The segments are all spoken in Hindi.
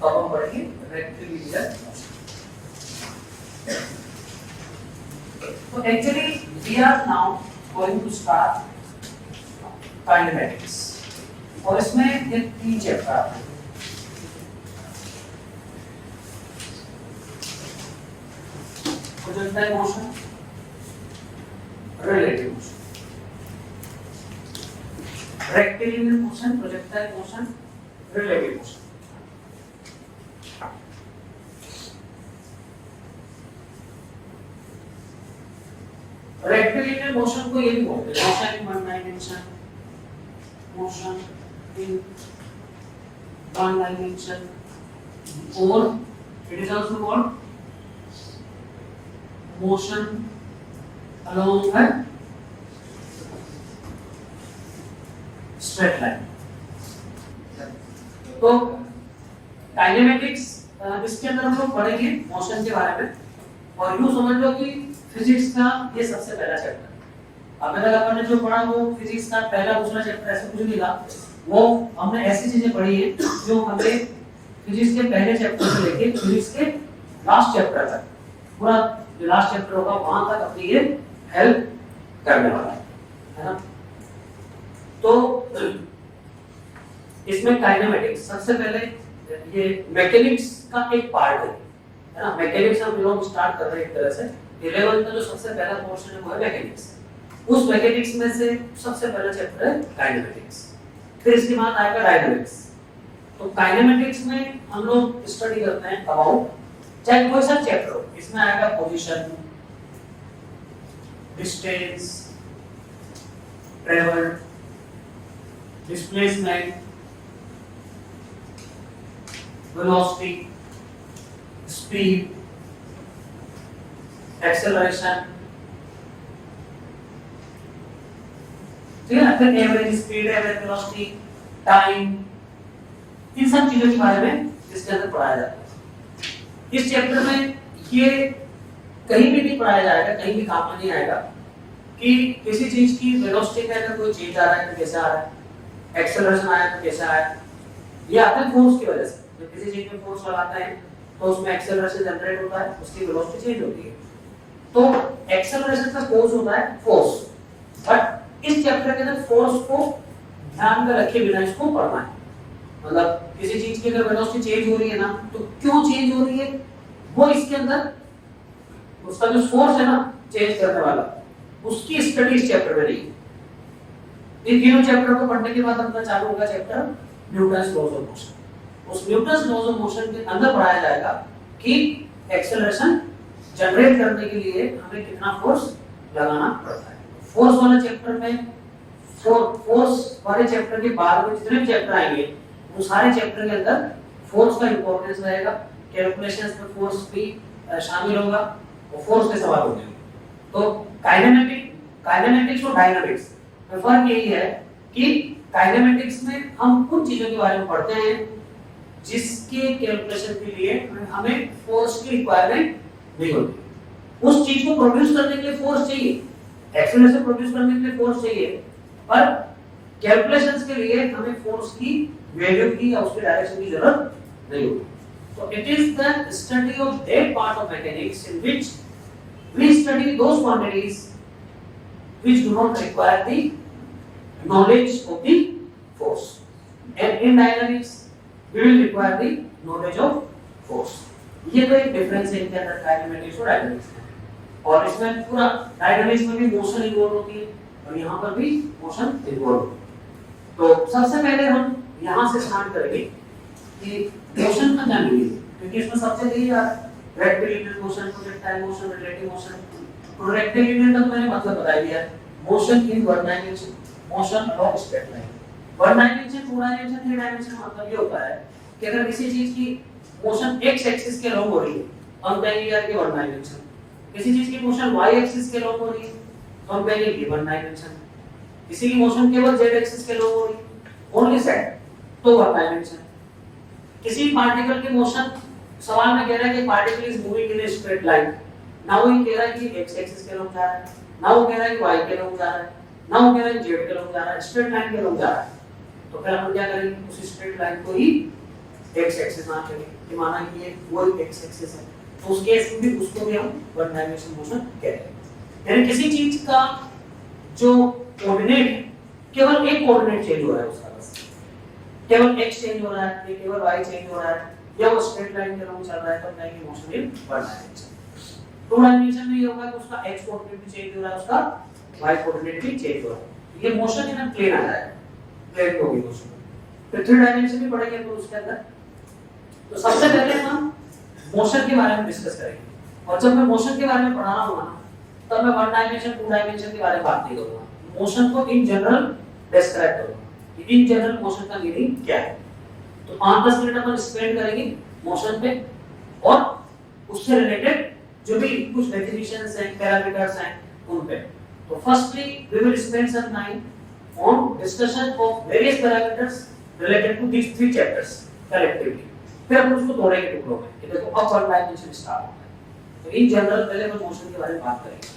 तो अब हम पढ़ेंगे रेक्टिलिनियर। तो actually we are now going to start kinematics, और इसमें ये 3 चैप्टर आते हैं। Projectile motion, relative motion, rectilinear motion, projectile motion, relative motion. Rectilinear motion को ये भी बोलते हैं motion in one dimension, motion in one dimension, और it is also called motion along a straight line। तो काइनेमेटिक्स इसके अंदर हम लोग पढ़ेंगे मोशन के बारे में, और यूं समझ लो कि फिजिक्स का ये सबसे पहला चैप्टर। अभी तक अपन ने जो पढ़ा वो फिजिक्स का पहला दूसरा चैप्टर ऐसे कुछ नहीं था, वो हमने ऐसी चीजें पढ़ी है जो हमें फिजिक्स के पहले चैप्टर से लेके फिजिक्स के लास्ट चैप्टर तक, पूरा जो लास्ट चैप्टर होगा वहां तक अपनी ये हेल्प करने वाला है ना। तो इसमें काइनेमेटिक्स सबसे पहले ये मैकेनिक्स का एक पार्ट है ना। मैकेनिक्स हम लोग स्टार्ट कर रहे हैं एक तरह से 11th का जो सबसे पहला पोर्शन है वो है मैकेनिक्स। उस मैकेनिक्स में से सबसे पहला चैप्टर है काइनेमेटिक्स, फिर इसके बाद आएगा डायनामिक्स। तो काइनेमेटिक्स में हम लोग स्टडी करते हैं अबाउट, चाहे कोई सा चैप्टर हो, इसमें आएगा position, distance, travel, displacement, velocity, speed, acceleration, ठीक है ना। फिर average speed, average velocity, time, इन सब चीजों के बारे में इसके अंदर पढ़ाया जाता है। इस चैप्टर में ये कहीं भी नहीं पढ़ाया जाएगा, कहीं भी काम में नहीं आएगा कि किसी चीज की वेलोसिटी में अगर कोई चेंज आ रहा है तो कैसे आ रहा है, एक्सेलरेशन आया तो कैसे आया। ये आता है फोर्स की वजह से। जब किसी चीज में फोर्स लगाते हैं तो उसमें एक्सेलरेशन जनरेट होता है, उसकी वेलोसिटी चेंज होती है। तो एक्सेलरेशन का कोज होता है फोर्स, बट इस चैप्टर के अंदर फोर्स को ध्यान में रखे बिना इसको पढ़ना है। मतलब किसी चीज की अगर वेलोसिटी चेंज हो रही है ना, तो क्यों चेंज हो रही है वो इसके अंदर उसका जो सोर्स है ना चेंज करने वाला, उसकी स्टडी इस चैप्टर में नहीं। इन तीनों चैप्टर को पढ़ने के बाद अपना चालू होगा chapter Newton's laws of motion. उस न्यूटन्स लॉज ऑफ मोशन के अंदर पढ़ाया जाएगा कि एक्सेलरेशन जनरेट करने के लिए हमें कितना फोर्स लगाना पड़ता है। फोर्स वाले चैप्टर में फोर्स वाले चैप्टर के बाद में जितने भी चैप्टर आएंगे वो सारे चैप्टर के अंदर फोर्स का इंपॉर्टेंस रहेगा, कैलकुलेशंस में फोर्स भी शामिल होगा और फोर्स के सवाल होंगे। तो काइनेमेटिक्स और डायनामिक्स में फर्क यही है कि काइनेमेटिक्स में हम उन चीजों के बारे में पढ़ते हैं जिसके कैलकुलेशन के लिए हमें फोर्स की रिक्वायरमेंट नहीं होती। उस चीज को प्रोड्यूस करने के लिए फोर्स चाहिए, एक्सेलरेशन प्रोड्यूस करने के लिए फोर्स चाहिए, पर कैलकुलेशंस के लिए हमें फोर्स की वैल्यू की या उसके डायरेक्शन की जरूरत नहीं होती। So it is the study of that part of mechanics in which we study those quantities which do not require the knowledge of the force, and in dynamics we will require the knowledge of force। ये तो एक डिफरेंस है इनके अंदर काइनेमेटिक्स और डायनामिक्स में। और इसमें पूरा डायनामिक्स में भी मोशन इन्वॉल्व होती है और यहाँ पर भी मोशन इन्वॉल्व होती है। तो सबसे पहले हम यहाँ से स्टार्ट करेंगे कि मोशन का क्या मीनिंग है, क्योंकि इसमें सबसे यही rectilinear motion, projectile motion, relative motion. Rectilinear का तो मैंने मतलब बता दिया, motion in one dimension, motion along straight line. One dimension, two dimension, three dimension मतलब ये होता है कि अगर किसी चीज की मोशन एक्स एक्सिस के अलोंग हो रही है तो हम कहेंगे यार ये वन डायमेंशन। किसी चीज की मोशन वाई एक्सिस के अलोंग हो रही है तो हम कहेंगे ये वन डायमेंशन। किसी की मोशन केवल जेड एक्सिस के अलोंग हो रही है, ओनली सेट, तो वन डायमेंशन। किसी पार्टिकल की मोशन, सवाल में कह रहा है कि particle is moving in a straight line, ना वो कह रहा है कि एक्स एक्सिस के अलोंग जा रहा है, ना वो कह रहा है कि वाई के अलोंग जा रहा है, ना वो कह रहा है कि जेड के अलोंग जा रहा है, स्ट्रेट लाइन के अलोंग जा रहा है। तो फिर हम क्या करेंगे, उस स्ट्रेट लाइन को ही एक्स एक्सिस ना चले कि माना कि ये वो एक्स एक्सिस है तो उस केस में भी उसको भी हम वन डायमेंशन मोशन कहते हैं। यानी किसी चीज का जो कोऑर्डिनेट है केवल एक कोऑर्डिनेट चेंज हो रहा है उसका, बस केवल x चेंज हो रहा है या केवल y चेंज हो रहा है या वो स्ट्रेट लाइन के अलॉन्ग चल रहा है तो कहेंगे motion in one dimension. Two dimension में ये होगा कि उसका x कोऑर्डिनेट भी चेंज हो रहा है, उसका y कोऑर्डिनेट भी चेंज हो रहा है, ये मोशन इन प्लेन आ जाएगा, प्लेन होगी मोशन। फिर थ्री डायमेंशन भी पढ़ेंगे तो उसके अंदर तो सबसे पहले हम मोशन के बारे में डिस्कस करेंगे और जब मैं मोशन के बारे में पढ़ाना होगा ना तब मैं वन डायमेंशन टू डायमेंशन के बारे में बात नहीं करूंगा, मोशन को इन जनरल डिस्क्राइब करूंगा कि इन जनरल मोशन का मीनिंग क्या है। तो 5-10 मिनट अपन स्पेंड करेंगे मोशन पे और उससे रिलेटेड जो भी कुछ डेफिनेशंस हैं पैरामीटर्स हैं उन पे। तो firstly we will spend some time on discussion of various parameters related to these three chapters collectively। फिर अपन उसको तोड़ेंगे टुकड़ों में कि देखो अब वन डायमेंशन स्टार्ट होता है। तो इन जनरल पहले हम मोशन के बारे में बात करेंगे।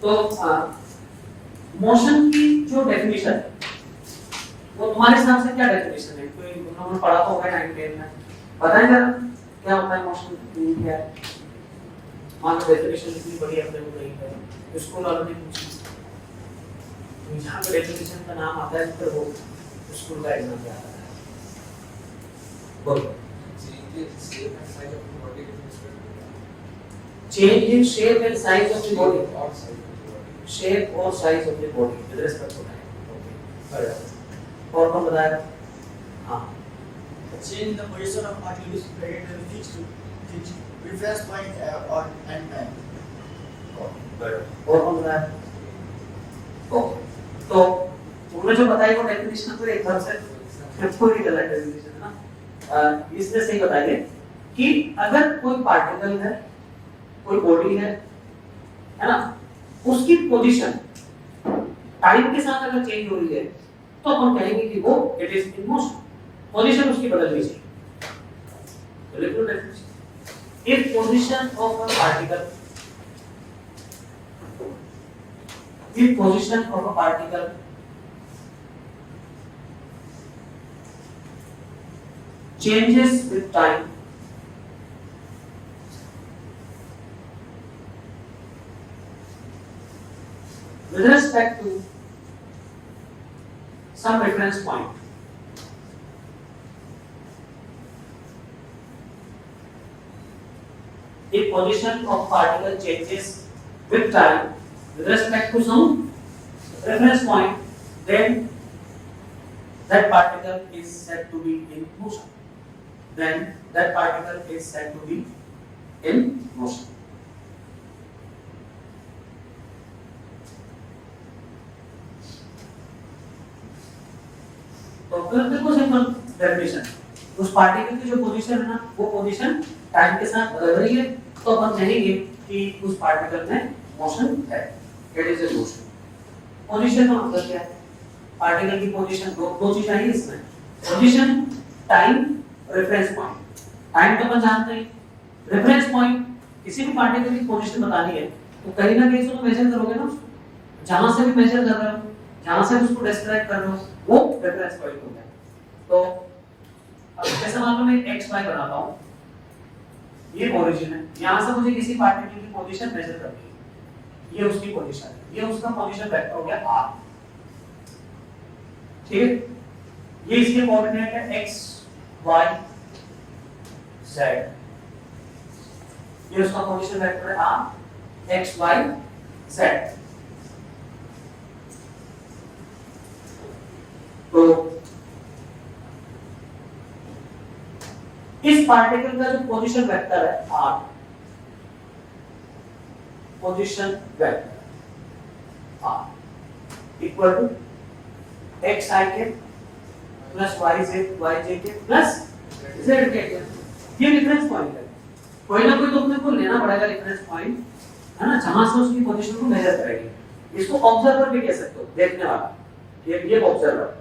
तो मोशन की जो डेफिनेशन है वो तुम्हारे हिसाब से क्या डेफिनेशन है? कोई तुम लोगों ने पढ़ा तो होगा 9th 10th में, बताएं जरा क्या होता है मोशन, क्या है? मान लो डेफिनेशन इतनी बड़ी अपने को नहीं है, स्कूल वालों ने पूछी तो जहाँ पे डेफिनेशन का नाम आता है तो वो स्कूल का एग्जाम में आता है। बोलो change in shape and size of the body, shape or size of the body with respect to time। और कौन बताएगा? हाँ, change the position of particle is related to fixed reference point or and time। और कौन बताएगा? ओके, तो उन्होंने जो बताई वो डेफिनेशन तो एकदम से पूरी गलत डेफिनेशन है ना। इसने सही बताइए कि अगर कोई पार्टिकल है, कोई बॉडी है ना, उसकी पोजीशन टाइम के साथ अगर चेंज हो रही है तो हम कहेंगे कि वो it is in motion, position उसकी बदल रही है। तो लिख लो definition, if position of a particle, if position of a particle changes with time with respect to some reference point, if position of particle changes with time with respect to some reference point, then that particle is said to be in motion. Then that particle is said to be in motion. तो फिर देखो सिंपल डेफिनेशन, उस पार्टिकल की जो पोजीशन है ना वो पोजीशन टाइम के साथ बदल रही है तो हम कहेंगे कि उस पार्टिकल में मोशन है, it is a motion. Position का मतलब क्या है? पार्टिकल की पोजीशन दो चीज आई इसमें, position time reference point. Time तो अपन जानते हैं, रेफरेंस पॉइंट किसी भी पार्टिकल की पोजीशन बतानी है तो कहीं ना कहीं उसको मेजर करोगे ना, उसको जहां से भी मेजर कर रहे हो, जहां से उसको डिस्क्राइब कर रहे हो वो रेफरेंस पॉइंट हो गया। तो अब जैसे मान लो मैं एक्स वाई बनाता हूं, ये ओरिजिन है, यहां से मुझे किसी पार्टिकल की पोजीशन मेजर करनी है, ये उसकी पोजीशन है, ये उसका पोजीशन वेक्टर हो गया r, ठीक है? ये इसके कोऑर्डिनेट है x y z, ये उसका पोजीशन वेक्टर है r x y z। तो इस पार्टिकल का जो पोजीशन वेक्टर है r, position vector r equal to x i के प्लस y j के प्लस z के, ये रेफरेंस पॉइंट है। कोई ना कोई तो अपने को लेना पड़ेगा रेफरेंस पॉइंट, है ना, जहां से उसकी पोजीशन को मेजर करेंगे। इसको ऑब्जर्वर भी कह सकते हो, देखने वाला, ये ऑब्जर्वर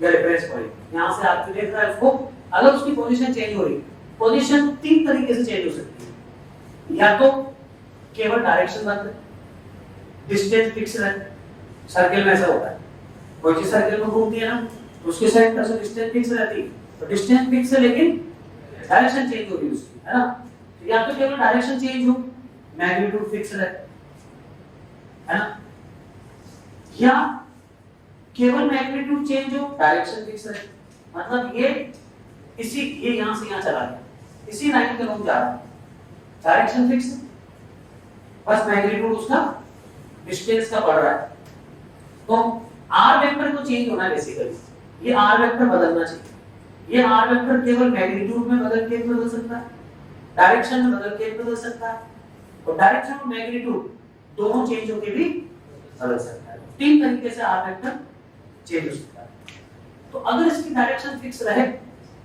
या रेफरेंस पॉइंट। यहां से आप देख रहा है उसको, अगर उसकी पोजीशन चेंज हो रही, पोजीशन तीन तरीके से चेंज हो सकती है, या तो केवल डायरेक्शन बदले, डिस्टेंस फिक्स रहे, सर्किल में ऐसा होता है, कोई चीज सर्किल में घूमती है ना, तो उसके सेंटर से डिस्टेंस फिक्स रहती है, तो डिस्टेंस फिक्स है लेकिन डायरेक्शन चेंज हो रही है उसकी, है ना। तो या तो केवल डायरेक्शन चेंज हो, मैग्नीट्यूड फिक्स रहे, है ना, या केवल मैग्नीट्यूड चेंज हो, डायरेक्शन फिक्स रहे। मतलब ये यहां से यहां चला गया, इसी लाइन के लोग जा रहा है, डायरेक्शन फिक्स है, बस मैग्नीट्यूड उसका डिस्टेंस का बढ़ रहा है। तो आर वेक्टर को चेंज होना है बेसिकली, ये आर वेक्टर बदलना चाहिए। ये आर वेक्टर केवल मैग्नीट्यूड में बदल के बदल सकता है, डायरेक्शन में बदल के बदल सकता है, और डायरेक्शन और मैग्नीट्यूड दोनों चेंज होके भी बदल सकता है। तीन तरीके से आर वेक्टर चेंज हो सकता है। तो अगर इसकी डायरेक्शन फिक्स रहे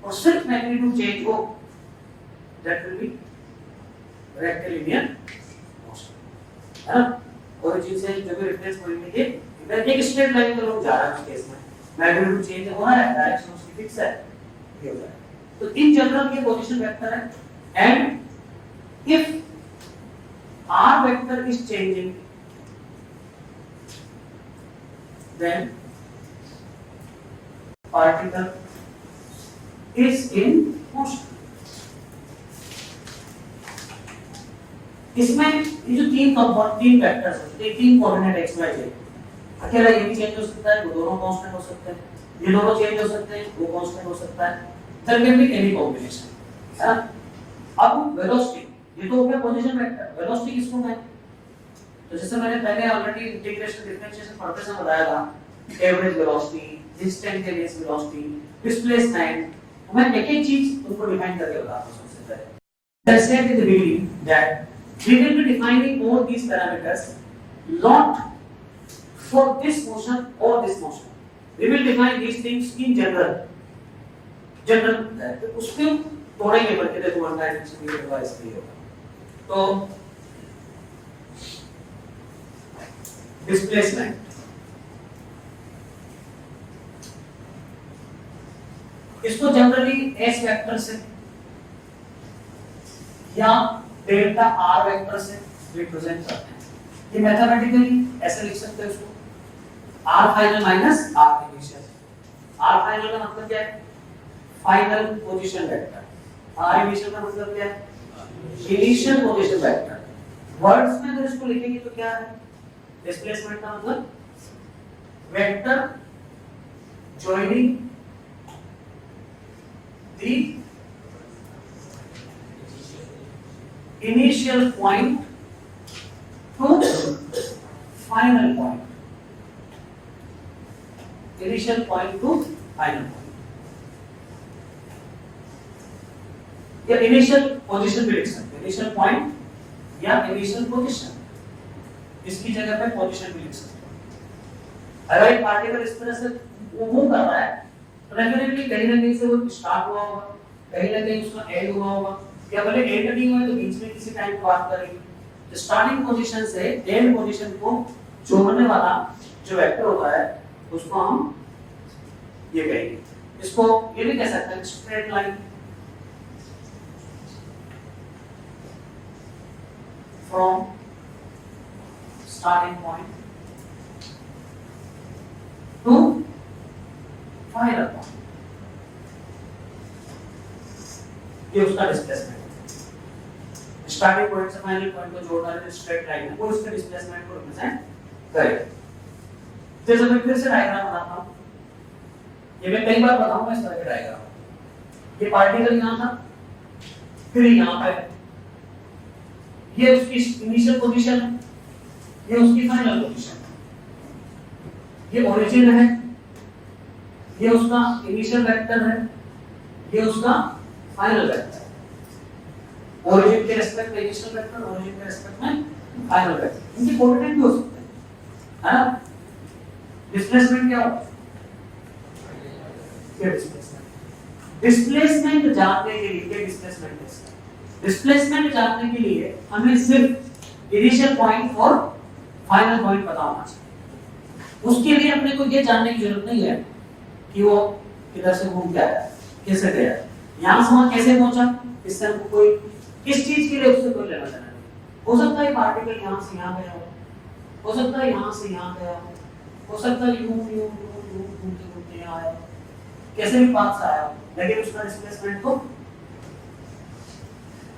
और सिर्फ मैग्नीट्यूड चेंज हो, that will be rectilinear motion, है ना। ओरिजिन से जो भी रेफरेंस पॉइंट है, इधर एक स्ट्रेट लाइन में लोग जा रहा है, इस केस में मैग्नीट्यूड चेंज हो रहा है, डायरेक्शन उसकी फिक्स है, ये हो रहा है। तो इन जनरल ये पोजीशन वेक्टर है, and if r vector is changing, then particle is in motion। इसमें ये जो तीन वेक्टर्स होते हैं, तीन कोऑर्डिनेट x y z, अकेला ये भी चेंज हो सकता है, वो दोनों कांस्टेंट हो सकते हैं, ये दोनों चेंज हो सकते हैं, वो कांस्टेंट हो सकता है, there can be any combination, है ना। अब वेलोसिटी, ये तो हो गया पोजीशन वेक्टर, वेलोसिटी किसको है, तो जैसे मैंने पहले ऑलरेडी इंटीग्रेशन डिफरेंशिएशन पढ़ते समय बताया था, average velocity, instantaneous velocity, displacement, मैं एक-एक चीज उनको डिफाइन करके बताता हूं। सबसे पहले I said in the beginning that we will be defining all these parameters not for this motion or this motion, we will define these things in general, उसके तोड़ेंगे करके, देखो वन डायमेंशन ये होगा, इसलिए होगा। तो डिस्प्लेसमेंट, इसको जनरली एस वेक्टर से या डेल्टा आर वेक्टर से रिप्रेजेंट करते हैं। ये मैथमेटिकली ऐसे लिख सकते हैं इसको, R final minus R initial. R final का मतलब क्या है, final position vector, R initial का मतलब क्या है, इनिशियल पोजीशन वेक्टर। वर्ड्स में अगर इसको लिखेंगे तो क्या है, डिस्प्लेसमेंट का मतलब vector joining the initial point two final point, initial point two final point, या इनिशियल पोजीशन भी लिख सकते हैं, इनिशियल पॉइंट या इनिशियल पोजीशन, इसकी जगह पे पोजीशन भी लिख सकते हैं। अगर एक पार्टिकल इस तरह से मूव कर रहा है तो डेफिनेटली कहीं ना कहीं से वो स्टार्ट हुआ होगा, कहीं ना कहीं उसका एंड हुआ होगा, या भले एंड नहीं हुआ तो बीच में किसी टाइम बात करेंगे। तो स्टार्टिंग पोजीशन से एंड पोजीशन को जोड़ने वाला जो वेक्टर होता है उसको हम ये कहेंगे, इसको ये भी कह सकते हैं straight line, from starting point to final point, ये उसका डिस्प्लेसमेंट है। स्टार्टिंग पॉइंट से फाइनल पॉइंट को जोड़ना है स्ट्रेट लाइन है, वो उसके डिस्प्लेसमेंट को रिप्रेजेंट करेगा। जैसे मैं फिर से डायग्राम बनाता हूँ, ये मैं कई बार बताऊंगा इस तरह के डायग्राम। ये पार्टिकल यहाँ था, फिर यहाँ पे, ये उसकी इनिशियल पोजीशन है, ये उसकी फाइनल पोजीशन है, ये ओरिजिन है, ये उसका इनिशियल वेक्टर है, ये उसका फाइनल वेक्टर है। ओरिजिन के रिस्पेक्ट में इनिशियल वेक्टर, ओरिजिन के रिस्पेक्ट में फाइनल वेक्टर, इनके कोऑर्डिनेट भी हो सकते हैं, है ना। डिस्प्लेसमेंट क्या होता है, ये डिस्प्लेसमेंट जानने के लिए, डिस्प्लेसमेंट है, डिस्प्लेसमेंट जानने के लिए हमें सिर्फ इनिशियल पॉइंट और फाइनल पॉइंट पता होना चाहिए। उसके लिए अपने को ये जानने की जरूरत नहीं है कि वो किधर से घूम के आया, कैसे गया, यहाँ से वहाँ कैसे पहुंचा, इससे हमको कोई किस चीज के लिए उससे कोई लेना देना नहीं। हो सकता है पार्टिकल यहाँ से यहाँ गया हो सकता है यहाँ से यहाँ गया हो, हो सकता है यूं यूं यूं यूं घूमते घूमते यहाँ आया, कैसे भी पाथ से आया, लेकिन उसका डिस्प्लेसमेंट तो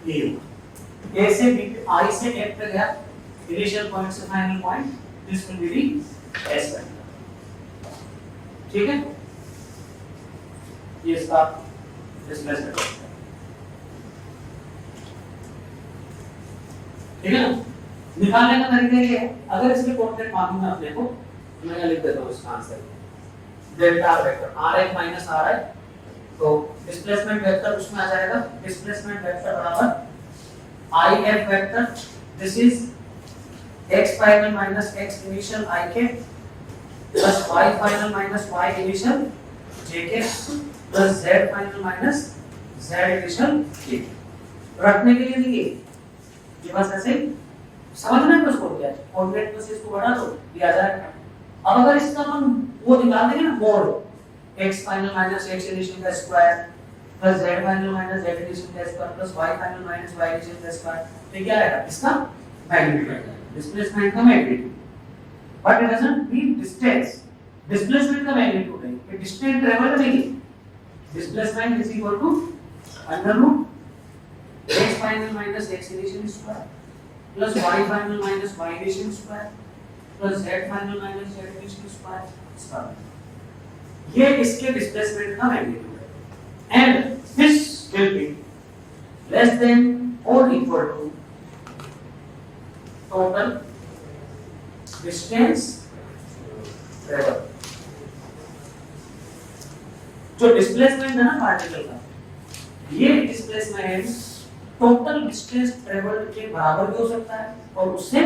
ये होगा। ए से बी पे आई से एफ पे गया, इनिशियल पॉइंट से final point, this will be the S vector. ठीक है, ये इसका डिस्प्लेसमेंट है। ठीक है ना, निकालने का तरीका ये है, अगर इसके कोऑर्डिनेट मालूम है अपने को तो मैं लिख देता हूँ इसका answer delta vector R X minus R I, तो डिस्प्लेसमेंट वेक्टर उसमें आ जाएगा, डिस्प्लेसमेंट वेक्टर बराबर I F vector, this is x final minus x initial i के plus y final minus y initial j के plus z final minus z initial k। रखने के लिए नहीं, ये बस ऐसे समझना है उसको, क्या कोऑर्डिनेट में से इसको बढ़ा दो, ये आ जाएगा। अब अगर इसका हम वो निकाल देंगे ना mod x final minus x initial का square plus z final minus z initial का square plus y final minus y initial का स्क्वायर, तो क्या आएगा इसका मैग्नीट्यूड आएगा, डिस्प्लेसमेंट का magnitude, but it doesn't mean distance, displacement का मैग्नीट्यूड है, ये डिस्टेंस ट्रैवल नहीं है। Displacement is equal to under root x final minus x initial square plus y final minus y initial square plus z final minus z initial square, ये इसके डिस्प्लेसमेंट का मैग्नीट्यूड है, and this will be less than or equal to total distance travel. जो डिस्प्लेसमेंट है ना पार्टिकल का, ये डिस्प्लेसमेंट टोटल डिस्टेंस ट्रेवल के बराबर भी हो सकता है और उससे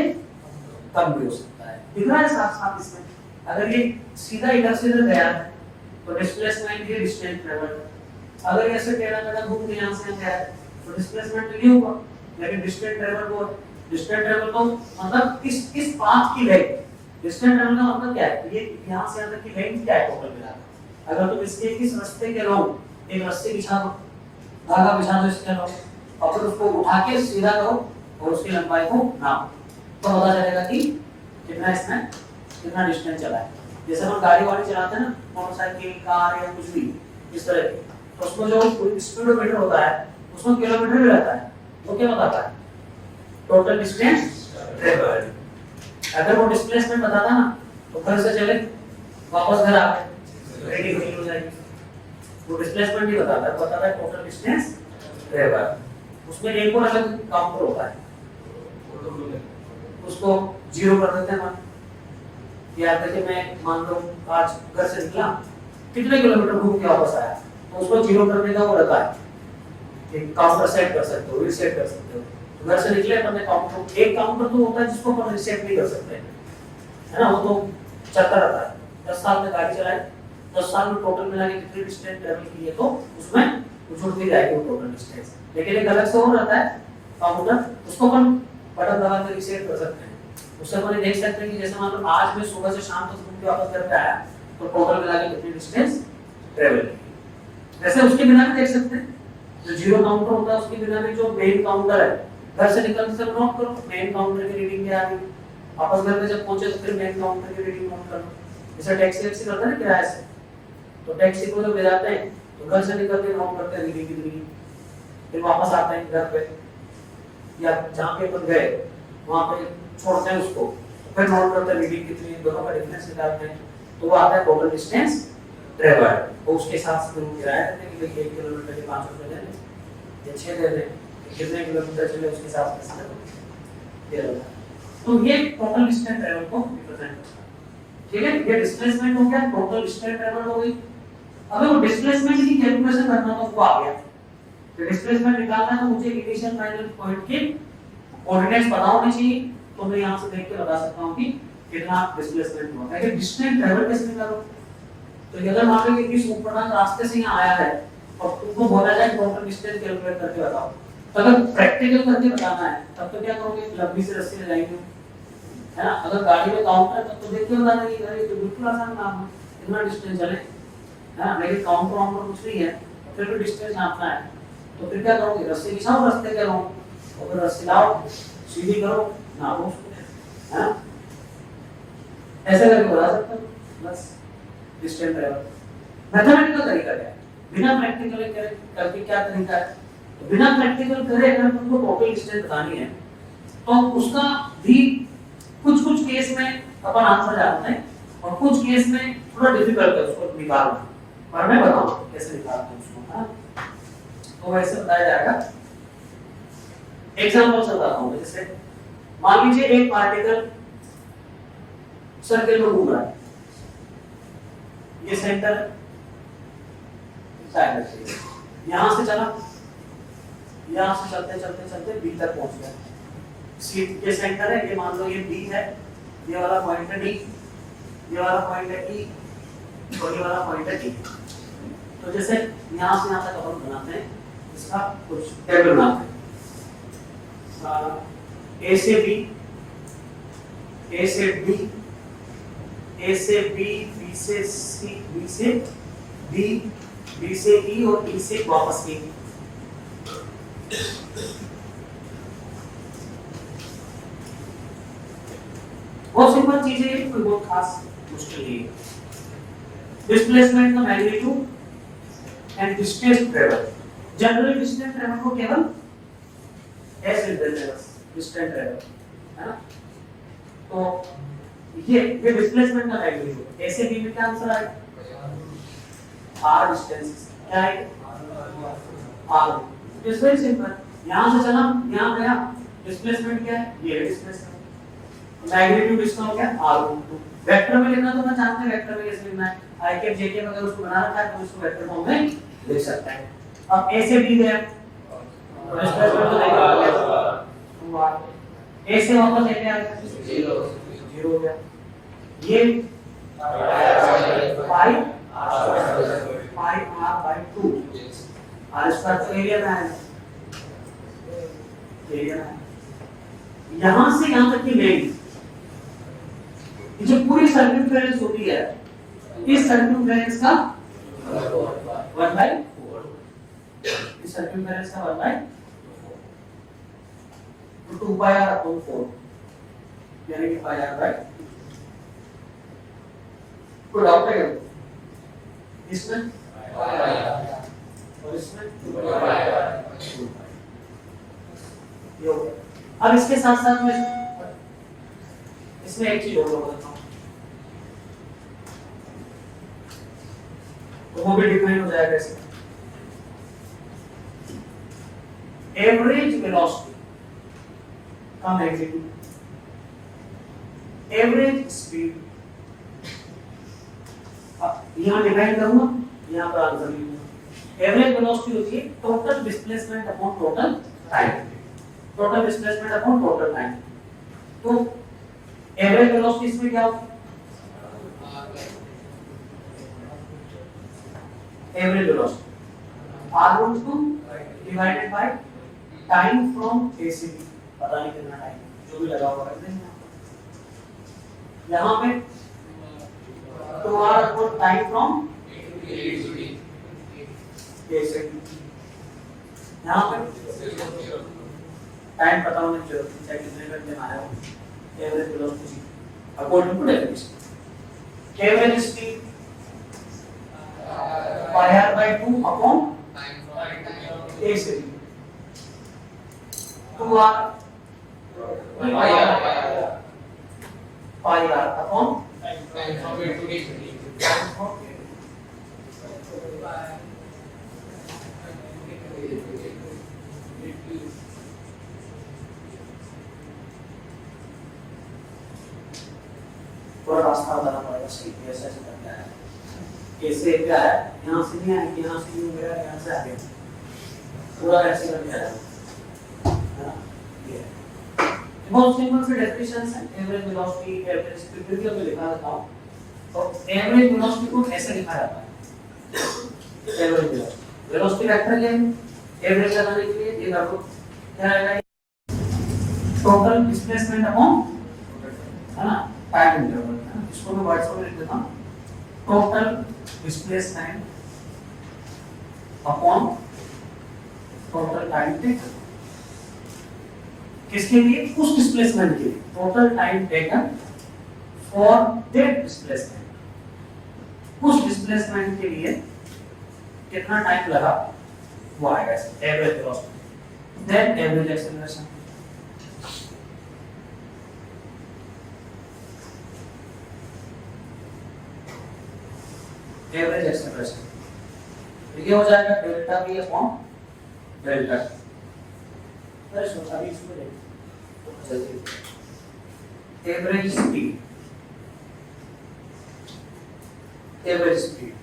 कम भी हो सकता है। दिख रहा है साफ साफ इसमें, अगर ये सीधा इधर से इधर गया है तो डिस्प्लेसमेंट ये डिस्टेंस ट्रेवल, अगर ऐसे टेढ़ा मेढ़ा घूम के यहाँ से गया है तो डिस्प्लेसमेंट नहीं होगा, लेकिन डिस्टेंस ट्रेवल वो डिस्टेंस ट्रेवल तो मतलब इस पाथ की लेंथ, डिस्टेंस ट्रेवल का मतलब क्या है, ये यहाँ से यहाँ तक की लेंथ क्या है टोटल मिलाकर। अगर तुम इसके इस रास्ते के अलाउंग एक रस्सी बिछा दो, धागा बिछा दो इसके अलाउंग, और फिर उसको उठा के सीधा करो और उसकी लंबाई को नापो, तो पता चलेगा कि कितना इसमें कितना डिस्टेंस चला है। जैसे हम गाड़ी वाड़ी चलाते हैं ना, मोटरसाइकिल कार या कुछ भी इस तरह की, तो उसमें जो स्पीडोमीटर होता है उसमें किलोमीटर भी रहता है, वो क्या बताता है टोटल डिस्टेंस ट्रैवल्ड। अगर वो डिस्प्लेसमेंट बताता ना तो घर से चले वापस घर आ गए रेडी हो जाएगी, वो डिस्प्लेसमेंट नहीं बताता, बताता है टोटल डिस्टेंस ट्रैवल्ड। उसमें एक और अलग काउंटर होता है, उसको जीरो कर देते हैं मान, या करके मैं मान लो आज घर से निकला कितने किलोमीटर घूम के वापस आया, तो उसको जीरो करने का वो रहता है, एक काउंटर सेट कर सकते हो, रीसेट कर सकते हो। तो घर से निकले अपने काउंटर, एक काउंटर तो होता है जिसको अपन रीसेट नहीं कर सकते, है ना, वो तो चलता रहता है। 10 साल में गाड़ी चलाए, 10 साल में टोटल मिला के कितनी डिस्टेंस ट्रैवल की है तो उसमें जुड़ती जाएगी वो टोटल डिस्टेंस। लेकिन एक अलग से और रहता है काउंटर, उसको अपन बटन दबा कर रीसेट कर सकते हैं। उससे अपन देख सकते हैं कि जैसे मान लो आज मैं सुबह से शाम तक घूम के वापस घर पे आया तो टोटल मिला के कितनी डिस्टेंस ट्रैवल की। वैसे उसके बिना भी देख सकते हैं, जो जीरो काउंटर होता है उसके बिना भी जो मेन काउंटर है, घर से निकलते समय नोट करो मेन काउंटर की रीडिंग क्या आ रही है, वापस घर पे जब पहुंचे तो फिर मेन काउंटर की रीडिंग नोट कर लो। जैसे टैक्सी वैक्सी करते हैं ना किराए से, तो टैक्सी को जब ले जाते हैं तो घर से निकल के नोट करते हैं रीडिंग कितनी, फिर वापस आते हैं घर पे या जहाँ पे अपन गए वहाँ पे छोड़ते हैं उसको, फिर नोट करते हैं रीडिंग कितनी, दोनों का डिफरेंस निकालते हैं, तो वो आता है टोटल डिस्टेंस ट्रैवल्ड। तो उसके हिसाब से हम किराया देते हैं कि भाई 1 किलोमीटर के 5 रुपए दे दें या 6 दे दें, कितने किलोमीटर चले उसके हिसाब से दे दें। तो ये टोटल डिस्टेंस ट्रैवल को रिप्रेजेंट करता है। ठीक है, ये डिस्प्लेसमेंट हो गया, टोटल डिस्टेंस ट्रैवल हो गई। अगर वो डिस्प्लेसमेंट की कैलकुलेशन करना तो वो आ गया, तो डिस्प्लेसमेंट निकालना है तो मुझे इनिशियल फाइनल पॉइंट के कोऑर्डिनेट्स पता होने चाहिए, तो मैं यहां से देख के बता सकता हूं कि कितना डिस्प्लेसमेंट हुआ है। लेकिन डिस्टेंस ट्रैवल कैसे निकालो, तो अगर मान लो कि किस ऊपरनाथ रास्ते से यहां आया है और तुमको बोला जाए टोटल डिस्टेंस कैलकुलेट करके बताओ, तो अगर प्रैक्टिकल करके बताना है तब तो क्या करोगे, लंबी से रस्सी ले जाएंगे, है ना। अगर गाड़ी में काउंटर है तब तो देख के बता देंगे, अरे तो बिल्कुल आसान काम है, इतना डिस्टेंस चले, है ना। लेकिन काउंटर वाउंटर कुछ नहीं है, फिर भी डिस्टेंस नापना है, तो फिर क्या करोगे, रस्सी बिछाओ रास्ते के अलावा और फिर रस्सी लाओ सीधी करो नापो उसको, है ना, ऐसे करके बता सकते हो। Plus distance travel. मैथमेटिकल तरीका क्या है, बिना प्रैक्टिकल करके क्या तरीका है, तो बिना प्रैक्टिकल करे अगर तुमको टोटल डिस्टेंस बतानी है तो उसका भी कुछ कुछ केस में अपन आंसर जानते हैं और कुछ केस में थोड़ा डिफिकल्ट है उसको निकालना, पर मैं बताऊं कैसे निकालते हैं उसको, हाँ तो वैसे बताया जाएगा। एग्जांपल से बताता हूं, जैसे मान लीजिए एक पार्टिकल सर्कल में घूम रहा है, ये सेंटर यहां से चला, यहां से चलते चलते चलते बी तक पहुंच गया, सी ये सेंटर है, ये मान लो ये बी है, ये वाला पॉइंट है डी, ये वाला पॉइंट है ई और ये वाला पॉइंट है डी। तो जैसे यहां से यहां तक अपन बनाते हैं, इसका कुछ टेबल बनाते हैं, ए से बी, ए से बी, ए से बी, बी से सी, बी से डी, बी से ई और ई से वापस ई। बहुत सिंपल चीज है, कोई बहुत खास मुश्किल नहीं है। डिस्प्लेसमेंट का magnitude and distance travel, generally distance travel को केवल एस लिख देते हैं बस, डिस्टेंस ट्रेवल है ना। तो ये डिस्प्लेसमेंट का मैग्नीट्यूड, ए से बी में क्या आंसर आएगा, आर डिस्टेंस क्या है, आर। इट्स वेरी सिंपल, यहां से चला यहां गया, डिस्प्लेसमेंट क्या है, ये डिस्प्लेसमेंट, मैग्नीट्यूड इसका हो गया r12। वेक्टर में लिखना तो मैं जानते हैं वेक्टर में कैसे लिखना है, आई के जे के में अगर उसको बनाना था तो उसको वेक्टर फॉर्म में लिख सकते हैं। अब a से b गया, डिस्प्लेसमेंट तो देखा, a से वापस a आ गया, 0 हो गया, ये पाई r/2, r स्क्वायर तो एरिया में है, एरिया में यहां से यहां तक की लेंथ, जो पूरी सर्कमफेरेंस होती है, इस सर्कमफेरेंस का 1/4, इस सर्कमफेरेंस का 1/4, तो 2πr/4 यानी कि πr/, कोई डाउट है इसमें, और इसमें 2πr/2। ये हो गया। अब इसके साथ साथ में इसमें एक चीज और बताता हूं, तो वो भी डिफाइन हो जाएगा इसमें। एवरेज वेलोसिटी का मैग्नीट्यूड, एवरेज स्पीड, यहां डिफाइन करूंगा, यहां पर आंसर लिखूंगा। एवरेज वेलोसिटी होती है total displacement upon total time, total displacement upon total time. तो एवरेज वेलोसिटी इसमें क्या होगी, average velocity r12 divided by time from a से b, पता नहीं कितना टाइम जो भी लगा हुआ है यहां पे, तो r upon time from a से b, यहां पे टाइम पता होने की जरूरत नहीं, चाहे कितने घंटे में आया हो, average velocity according to definition. Average speed πr/2 upon a से b, 2r πr अपॉन थोड़ा रास्ता बताना पड़ेगा, सही ऐसा ऐसे करना है, कैसे क्या है, यहाँ से नहीं आया, यहाँ से नहीं गया, यहाँ से आ गया, पूरा ऐसे कर दिया है ना। ये बहुत सिंपल से डेफिनेशंस हैं, एवरेज वेलोसिटी, एवरेज स्पीड, फिर भी मैं लिखा देता हूँ। तो एवरेज वेलोसिटी को ऐसे लिखा जाता है, एवरेज वेलोसिटी, वेलोसिटी वेक्टर क्या है, एवरेज लगाने के लिए ये कर दो, क्या आएगा, टोटल डिस्प्लेसमेंट अपॉन, है ना, टाइम इंटरवल, इसको मैं वर्ड्स में लिख देता हूं, total displacement upon total time taken, किसके लिए, उस डिस्प्लेसमेंट के लिए, total time taken for that displacement, उस डिस्प्लेसमेंट के लिए कितना टाइम लगा वो आएगा average velocity then average acceleration. Average acceleration ये हो जाएगा डेल्टा v अपॉन डेल्टा। अरे सॉरी इसमें देखिए एवरेज स्पीड, एवरेज स्पीड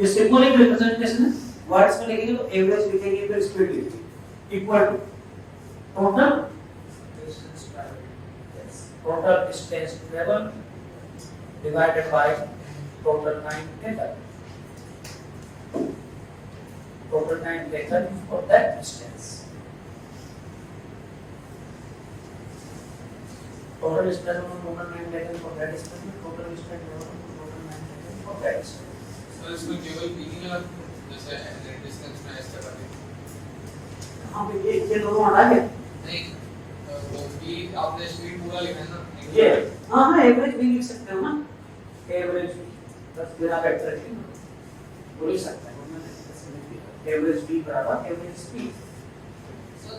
ये सिंबॉलिक रिप्रेजेंटेशन है। वर्ड्स में लिखेंगे तो एवरेज लिखेंगे फिर स्पीड लिखेंगे equal to total distance travel, total distance travel divided by total time taken, total time taken for that distance, total distance or total time taken for that distance, total distance or total time taken for that distance. So इसमें केवल पीनी का जैसे डिस्टेंस में ऐसे करते हैं। हाँ ये दोनों हटा के नहीं वो भी आपने स्पीड पूरा लिखा है ना ये हाँ एवरेज भी लिख सकते हो ना, एवरेज बस बिना वेक्टर के बोल ही सकते हैं एवरेज v बराबर एवरेज स्पीड। सर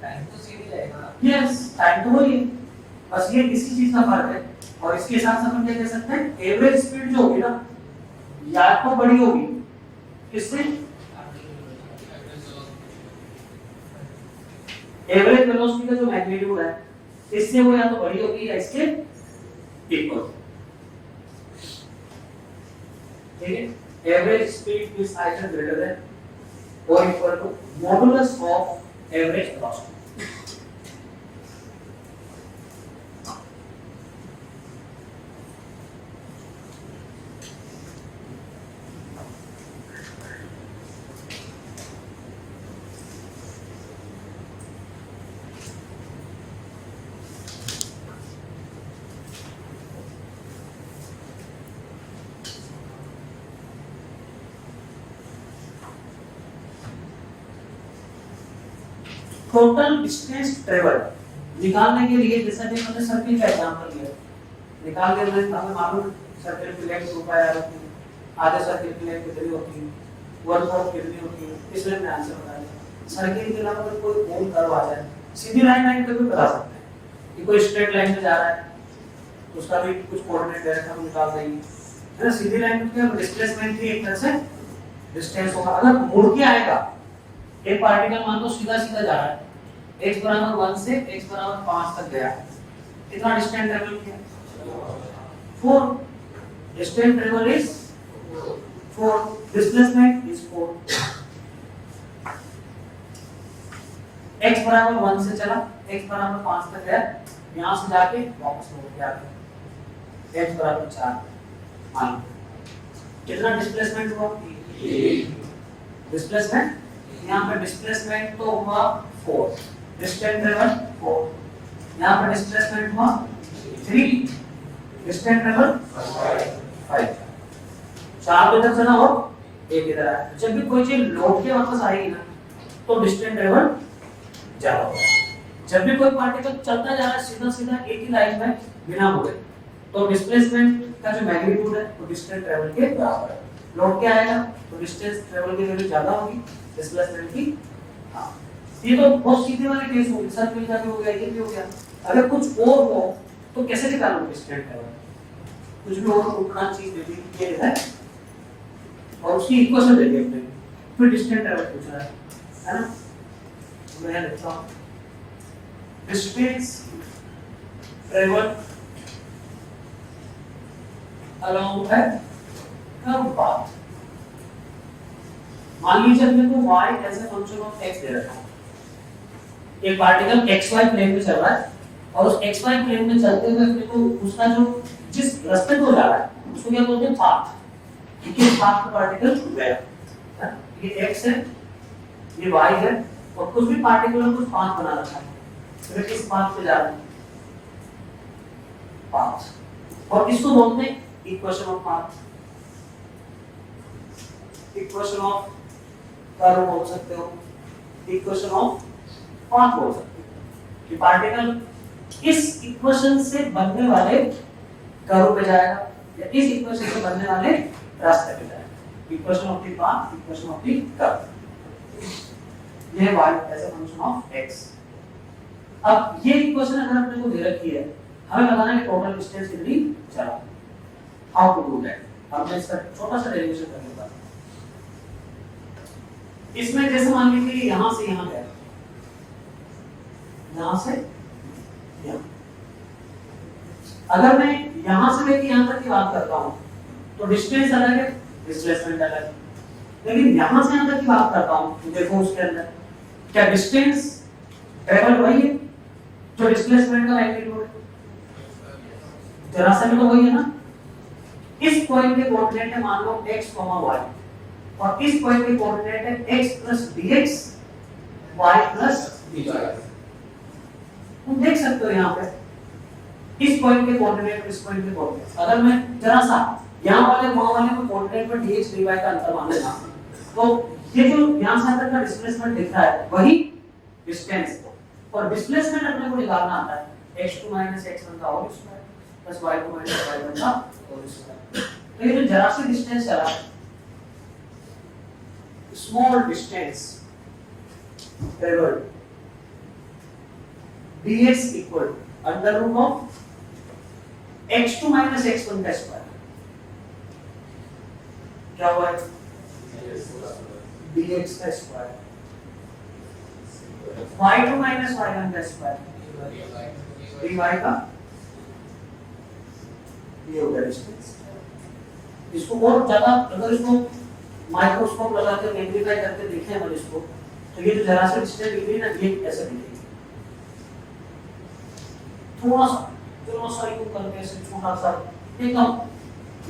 टाइम तो सेम ही रहेगा। यस टाइम तो वही है, बस ये किसी चीज का फर्क है। और इसके हिसाब से हम क्या कह सकते हैं एवरेज स्पीड जो होगी ना या तो बड़ी होगी किससे, एवरेज वेलोसिटी का जो मैग्नीट्यूड है इससे वो या तो बड़ी होगी या इसके इक्वल। ठीक है, average speed is either greater than or equal to modulus of average velocity. Total distance travel निकालने के लिए जैसा कि हमने सर्किल का एग्जांपल लिया, निकाल के हमें मालूम सर्किल की लेंथ 2 पाई r होती है, आधे सर्किल की लेंथ कितनी होती है, 1/4 कितनी होती है, इसलिए हमने आंसर बताया। सर्किल के अलावा अगर कोई गोल कर्व आ जाए सीधी लाइन पे भी बता सकते हैं कि कोई स्ट्रेट लाइन में जा रहा है उसका भी कुछ कोऑर्डिनेट डायरेक्ट हम निकाल देंगे, है ना। सीधी लाइन में क्या डिस्प्लेसमेंट की एक तरह से डिस्टेंस होगा। अगर मुड़ के आएगा एक पार्टिकल मान लो सीधा सीधा जा रहा है x बराबर 1 से x बराबर 5 तक गया, कितना डिस्टेंस ट्रेवल किया 4, distance travel is 4, displacement is 4। x बराबर 1 से चला x बराबर 5 तक गया, यहां से जाके वापस मुड़ के आ गया x बराबर 4 मान लो कितना डिस्प्लेसमेंट हुआ, डिस्प्लेसमेंट यहाँ पे डिस्प्लेसमेंट तो हुआ 4, डिस्टेंस ट्रेवल 4, यहाँ पे डिस्प्लेसमेंट हुआ 3, डिस्टेंस ट्रेवल 5। 4 पे तक चला और एक इधर आया। जब भी कोई चीज लौट के वापस आएगी ना तो डिस्टेंस ट्रेवल ज्यादा होगा। जब भी कोई पार्टिकल चलता जा रहा है सीधा सीधा एक ही लाइन में बिना मुड़े तो डिस्प्लेसमेंट का जो मैग्नीट्यूड है वो डिस्टेंस ट्रेवल के बराबर है। लौट के आएगा तो डिस्टेंस ट्रेवल की वैल्यू ज्यादा होगी डिस्प्लेसमेंट की। हाँ ये तो बहुत सीधे वाले केस हो गए, सर्किल का भी हो गया, ये भी हो गया। अगर कुछ और हो तो कैसे निकालोगे डिस्टेंस ट्रेवल, कुछ भी और उतना चीज दे दी ये है और उसकी इक्वेशन दे दी हमने, फिर डिस्टेंस ट्रेवल पूछ रहा है ना। मैं लिखता हूं डिस्टेंस ट्रेवल अलोंग है कर्व पाथ। मान लीजिए अपने को y as a function of x दे रखा है, एक पार्टिकल xy प्लेन में चल रहा है और उस xy प्लेन में चलते हुए अपने को उसका जो जिस रास्ते को जा रहा है उसको क्या बोलते हैं पाथ। किस पाथ पे पार्टिकल गया, ये x है ये y है और कुछ भी पार्टिकल ने कुछ पाथ बना रखा है तो किस पाथ पे जा रहा है पाथ, और इसको बोलते हैं equation of path, equation of curve बोल सकते हो, इक्वेशन ऑफ पाथ बोल सकते हो कि पार्टिकल इस इक्वेशन से बनने वाले कर्व पे जाएगा इस इक्वेशन से बनने वाले रास्ते पे जाए। Equation of the path, equation of the curve, ये y as a function of x। अब ये इक्वेशन अगर अपने को दे रखी है, हमें बताना है टोटल डिस्टेंस कितनी चला। How to do that? अब मैं इसका छोटा सा डेरिवेशन कर लूंगा। इसमें जैसे मान लीजिए यहां से यहां गया, यहां से यहां, अगर मैं यहां से लेके यहां तक की बात करता हूं तो डिस्टेंस अलग है, डिस्प्लेसमेंट अलग है। लेकिन यहां से यहां तक की बात करता हूं तो देखो उसके अंदर क्या डिस्टेंस ट्रेवल वही है जो डिस्प्लेसमेंट का मैग्नीट्यूड है, जरा सा भी तो वही है ना। इस पॉइंट के कोऑर्डिनेट है मान लो x, y और इस पॉइंट के कोऑर्डिनेट है x + dx, y + dy। तुम देख सकते हो यहाँ पे इस पॉइंट के कोऑर्डिनेट और इस पॉइंट के कोऑर्डिनेट, अगर मैं जरा सा यहाँ वाले वहां वाले को कोऑर्डिनेट में dx dy का अंतर मान लेना तो ये जो यहाँ से अंदर का डिस्प्लेसमेंट दिख रहा है वही डिस्टेंस, और डिस्प्लेसमेंट अपने को निकालना आता है x2 - x1 का होल स्क्वायर + y2 - y1 का होल स्क्वायर। तो ये जो जरा सी डिस्टेंस चला, small distance travelled dx = √of x2 - x1 का स्क्वायर। क्या हुआ है? dx का स्क्वायर y2 - y1 का स्क्वायर dy का, ये हो गया डिस्टेंस। इसको और ज्यादा अगर इसको माइक्रोस्कोप लगा के मैग्नीफाई करके देखें हम इसको, तो ये जो जरा सा डिस्टेंस दिख रही है ना, ये ऐसे दिखेगी। थोड़ा सा यूं करके ऐसे छोटा सा एकदम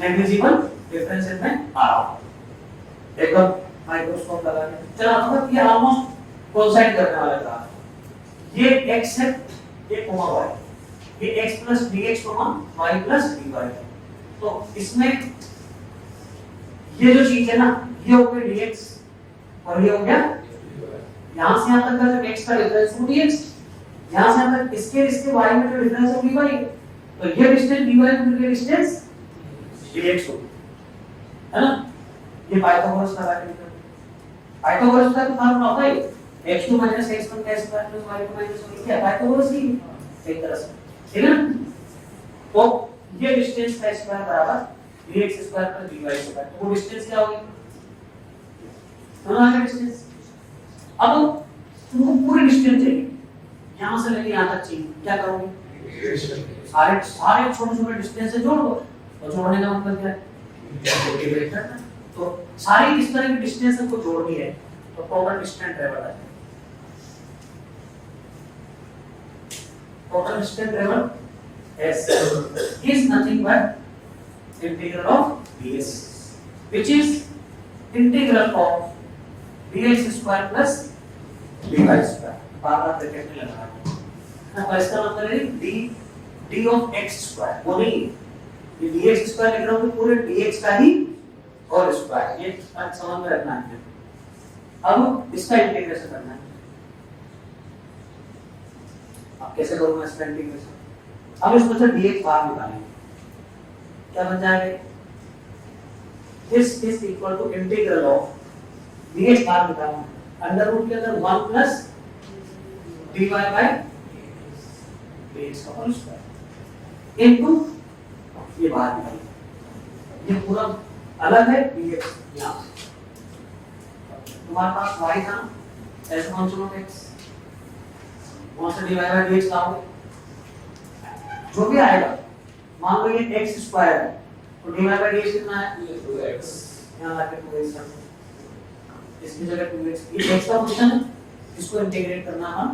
नेग्लिजिबल डिफरेंस में आ रहा है एकदम माइक्रोस्कोप लगा के। चलो मतलब ये ऑलमोस्ट कोइंसाइड करने वाला था। ये x है, ये y, ये x + dx, y + dy। तो इसमें ये जो चीज है ना, ये हो गया dx और ये हो गया यहां से यहां तक का जो x का डिफरेंस वो dx, यहां से यहां तक इसके y में जो डिफरेंस है dy, तो ये डिस्टेंस dy में ये डिस्टेंस dx हो, है ना। ये पाइथागोरस का वैल्यू है। पाइथागोरस का तो फॉर्मूला होता है x2 - x1 का स्क्वायर + y2 - y, क्या पाइथागोरस की एक तरह से, ठीक है ना। तो ये डिस्टेंस का स्क्वायर बराबर dx² + dy², तो वो डिस्टेंस क्या होगी? समझ आ गया डिस्टेंस। अब तुमको पूरी डिस्टेंस चाहिए, यहां से लेके यहां तक चाहिए, क्या करोगे? सारे छोटे-छोटे डिस्टेंस से जोड़ दो, और जोड़ने का मतलब क्या है? इंटीग्रेट करना। तो सारी इस तरह की डिस्टेंस को जोड़नी है तो टोटल डिस्टेंस ट्रेवल आ जाएगा। Total distance travel s is nothing but integral of ds, which is integral of dx² + dy²। बार-बार ब्रैकेट में लगाना है ना, तो इसका मतलब है d of x², वो नहीं, ये dx² लिख रहा हूं तो पूरे dx का ही होल स्क्वायर, ये समझ में रखना है। अब इसका इंटीग्रेशन करना है। अब कैसे करूंगा इसका इंटीग्रेशन? अब इसमें से dx बाहर निकालेंगे, क्या बन जाएगा? this is equal to integral of dx बाहर निकालना, अंडर रूट के अंदर 1 + dy by dx का होल स्क्वायर इनटू ये बाहर निकालेंगे, ये पूरा अलग है dx। यहाँ तुम्हारे पास y था एज फंक्शन ऑफ x, वहां से dy by dx लाओगे, जो भी आएगा, मान लो ये x² है तो dy by dx कितना है? 2x। यहाँ लाके 2x, इसकी जगह 2x, ये x का फंक्शन है, इसको इंटीग्रेट करना हम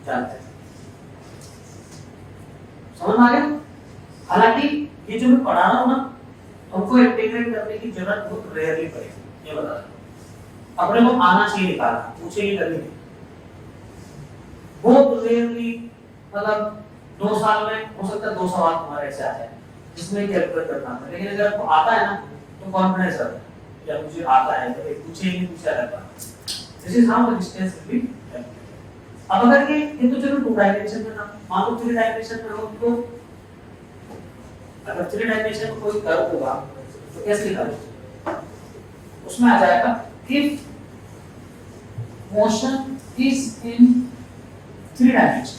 जानते हैं। समझ में आ गया? हालांकि ये जो मैं पढ़ा रहा हूँ ना, हमको इंटीग्रेट करने की जरूरत बहुत रेयरली पड़ेगी, ये बता रहा हूं। अपने को आना चाहिए निकालना, मुझे ये करनी है बहुत रेयरली, मतलब 2 साल में हो सकता है 2 सवाल तुम्हारे ऐसे आ जाए जिसमें कैलकुलेट करना है। लेकिन अगर आपको आता है ना तो कॉन्फिडेंस रहता है, या मुझे आता है तो पूछे ही नहीं पूछा रहता। This is how the distance will be calculated. अब अगर ये तो चलो 2 डायमेंशन में ना, मान लो 3 डायमेंशन में हो तो अगर 3 डायमेंशन में कोई कर्व होगा तो कैसे लिखा उसमें आ जाएगा if motion is in 3 dimension,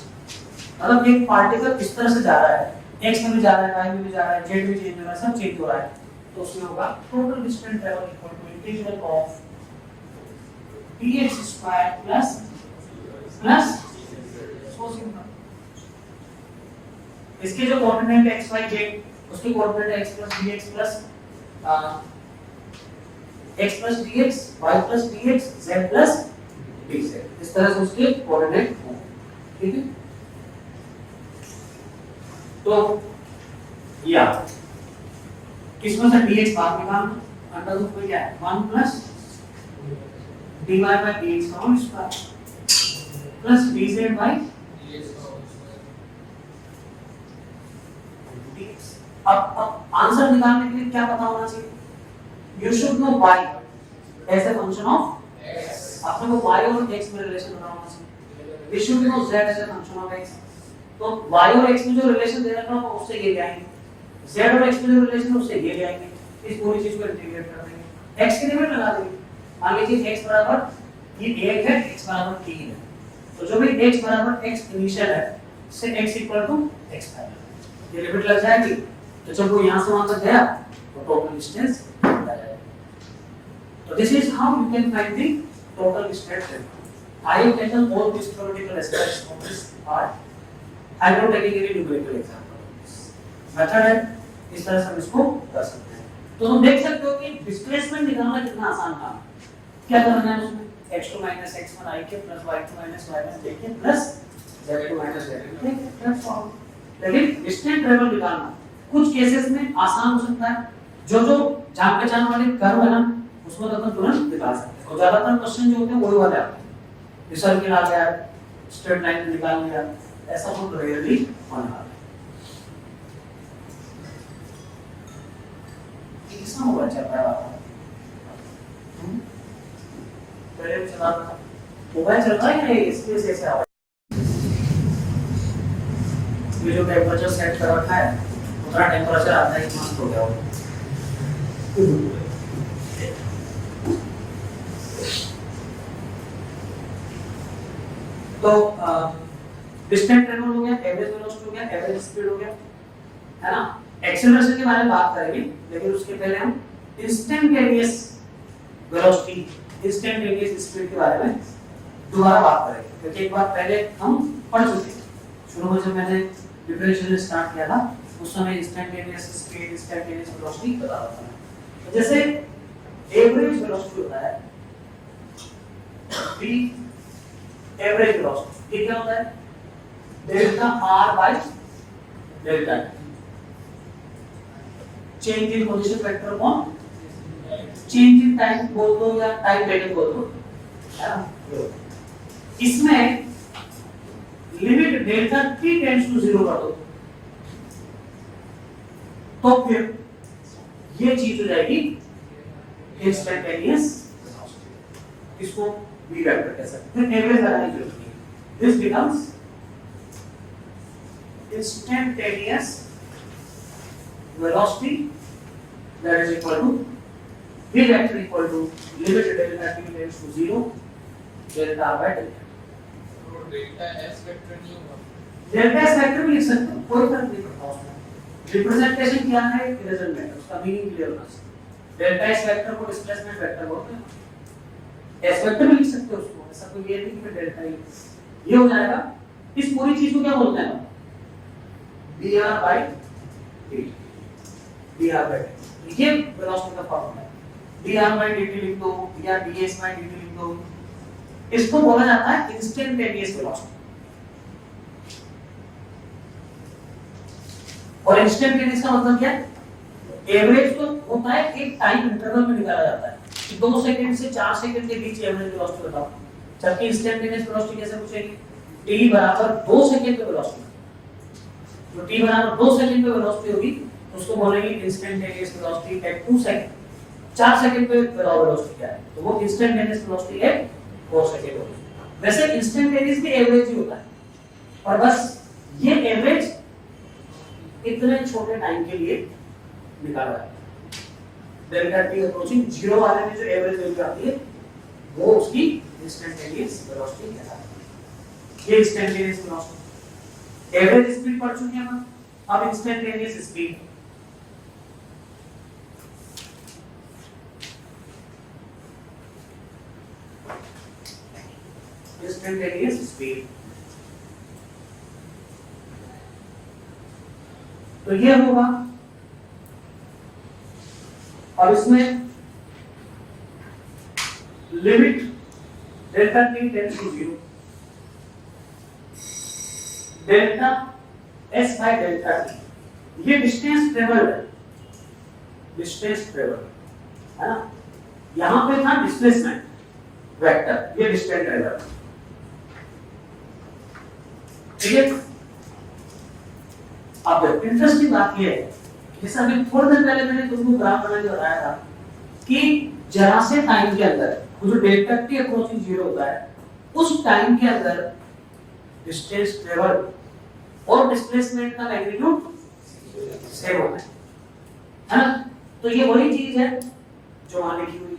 मतलब एक पार्टिकल इस तरह से जा रहा है, x में भी जा रहा है, y में भी जा रहा है, z भी चेंज हो रहा है, सब चेंज हो रहा है, तो उसमें होगा total distance travel equal to integral of dx square plus so simple. इसके जो कोऑर्डिनेट x y z, उसके coordinate x plus dx plus x plus dx, y plus dx, z plus dz, इस तरह से उसके कोऑर्डिनेट होंगे, ठीक है। तो या किसमें से dx बाहर निकालना, अंडर रूट में क्या है 1 plus dy by dx का whole square plus dz by dx। अब आंसर निकालने के लिए क्या पता होना चाहिए, you should know y as a function of x, आपको y और x में रिलेशन पता होना चाहिए, we should know z as a function of x। तो y और x में जो रिलेशन दे रखा होगा उससे ये ले आएंगे, z और x में जो रिलेशन है उससे ये ले आएंगे, इस पूरी चीज को इंटीग्रेट कर देंगे, x की लिमिट लगा देंगे, मान लीजिए x बराबर ये 1 है, x बराबर 3 है, तो जो भी x बराबर x इनिशियल है से x equal to x final, ये लिमिट लग जाएगी, तो जब वो यहां से वहां तक गया तो टोटल डिस्टेंस आ जाएगा। तो this is how you can find the total distance. I have taken all these theoretical aspects of this part. I am not taking any numerical example. Method है, इस तरह से हम इसको कर सकते हैं। तो हम देख सकते हो कि डिस्प्लेसमेंट निकालना कितना आसान काम है। क्या करना है उसमें, x2 - x1 i के प्लस y2 - y1 j के प्लस z2 - z2, ठीक है, दैट्स ऑल। लेकिन डिस्टेंस ट्रेवल निकालना कुछ केसेस में आसान हो सकता है, जो जान पहचान वाले कर्व है ना उसमें तो अपन तुरंत निकाल सकते हैं, और ज्यादातर क्वेश्चन जो होते हैं वही वाले आते हैं, सर्किल आ गया, स्ट्रेट लाइन निकाल लिया, ऐसा बहुत रेयरली होने वाला है। किसका मोबाइल चल रहा है आपका? पहले भी चला था, मोबाइल चल रहा है या इसकी वजह से आवाज? ये जो टेम्परेचर सेट कर रखा है उतना टेम्परेचर आता है कि मस्त हो गया हो। तो डिस्टेंस ट्रेवल हो गया, एवरेज वेलोसिटी हो गया, एवरेज स्पीड हो गया, है ना। एक्सेलरेशन के बारे में बात करेंगे, लेकिन उसके पहले हम इंस्टेंटेनियस वेलोसिटी, इंस्टेंटेनियस स्पीड के बारे में दोबारा बात करेंगे, क्योंकि एक बार पहले हम पढ़ चुके हैं। शुरू में जब मैंने डिफरेंशियल स्टार्ट किया था उस समय इंस्टेंटेनियस स्पीड, इंस्टेंटेनियस वेलोसिटी बता रहा था। तो जैसे एवरेज वेलोसिटी होता है v एवरेज वेलोसिटी, ये क्या होता है, delta r by delta change in position vector upon change in time बोल दो या टाइम टेकन बोल दो, है ना। इसमें limit delta t tends to 0 कर दो तो फिर ये चीज हो जाएगी इंस्टेंटेनियस, इसको v वेक्टर कह सकते हैं, एवरेज लगाने की जरूरत नहीं। This becomes instantaneous velocity that is equal to v vector equal to limit delta t tends to 0 delta by delta। तो डेल्टा s वेक्टर नहीं होगा, डेल्टा s वेक्टर भी लिख सकते हो, कोई फर्क नहीं पड़ता उसमें। रिप्रेजेंटेशन क्या है, इट डजंट मैटर, उसका मीनिंग क्लियर होना चाहिए। डेल्टा s वेक्टर को डिस्प्लेसमेंट वेक्टर बोलते हैं, s वेक्टर भी लिख सकते हो उसको, ऐसा कोई ये नहीं कि डेल्टा ही ये हो जाएगा। इस पूरी चीज को क्या बोलते हैं, dr by dt, dr by dt, ये वेलोसिटी का फॉर्मूला है। dr by dt लिख दो या ds by dt लिख दो, इसको बोला जाता है इंस्टेंटेनियस वेलोसिटी। और इंस्टेंटेनियस का मतलब क्या है, एवरेज तो होता है एक टाइम इंटरवल में निकाला जाता है कि 2 सेकंड से 4 सेकंड के बीच एवरेज वेलोसिटी बताओ, जबकि इंस्टेंटेनियस वेलोसिटी कैसे पूछेगी, t बराबर 2 सेकंड पे वेलोसिटी, तो t बराबर 2 सेकंड पे वेलोसिटी होगी तो उसको बोलेंगे instantaneous velocity at 2 second. 4 second पे वेलोसिटी क्या है, तो वो इंस्टेंटेनियस वेलोसिटी एट 4 सेकंड होगी। वैसे इंस्टेंटेनियस भी एवरेज ही होता है, और बस ये एवरेज इतने छोटे टाइम के लिए निकाला है। डेल्टा टी अप्रोचिंग जीरो वाले में जो एवरेज वैल्यू आती है वो उसकी इंस्टेंटेनियस वेलोसिटी कहलाती है। ये इंस्टेंटेनियस वेलोसिटी, एवरेज स्पीड पढ़ चुके हैं हम, अब इंस्टेंटेनियस स्पीड। इंस्टेंटेनियस स्पीड तो ये होगा। और इसमें limit delta T tends to 0, delta S by delta T, ये डिस्टेंस ट्रेवल्ड है, डिस्टेंस ट्रेवल्ड है ना। यहां पे था डिस्प्लेसमेंट वेक्टर, ये डिस्टेंस ट्रेवल्ड, ठीक है। अब इंटरेस्टिंग बात ये है, जैसे अभी थोड़ी देर पहले मैंने तुमको ग्राफ बना के बताया था कि जरा से टाइम के अंदर वो जो डेल्टा टी अप्रोचिंग 0 होता है, उस टाइम के अंदर डिस्टेंस ट्रेवल और डिस्प्लेसमेंट का मैग्नीट्यूड सेम होता है ना। तो ये वही चीज है जो वहां लिखी हुई है,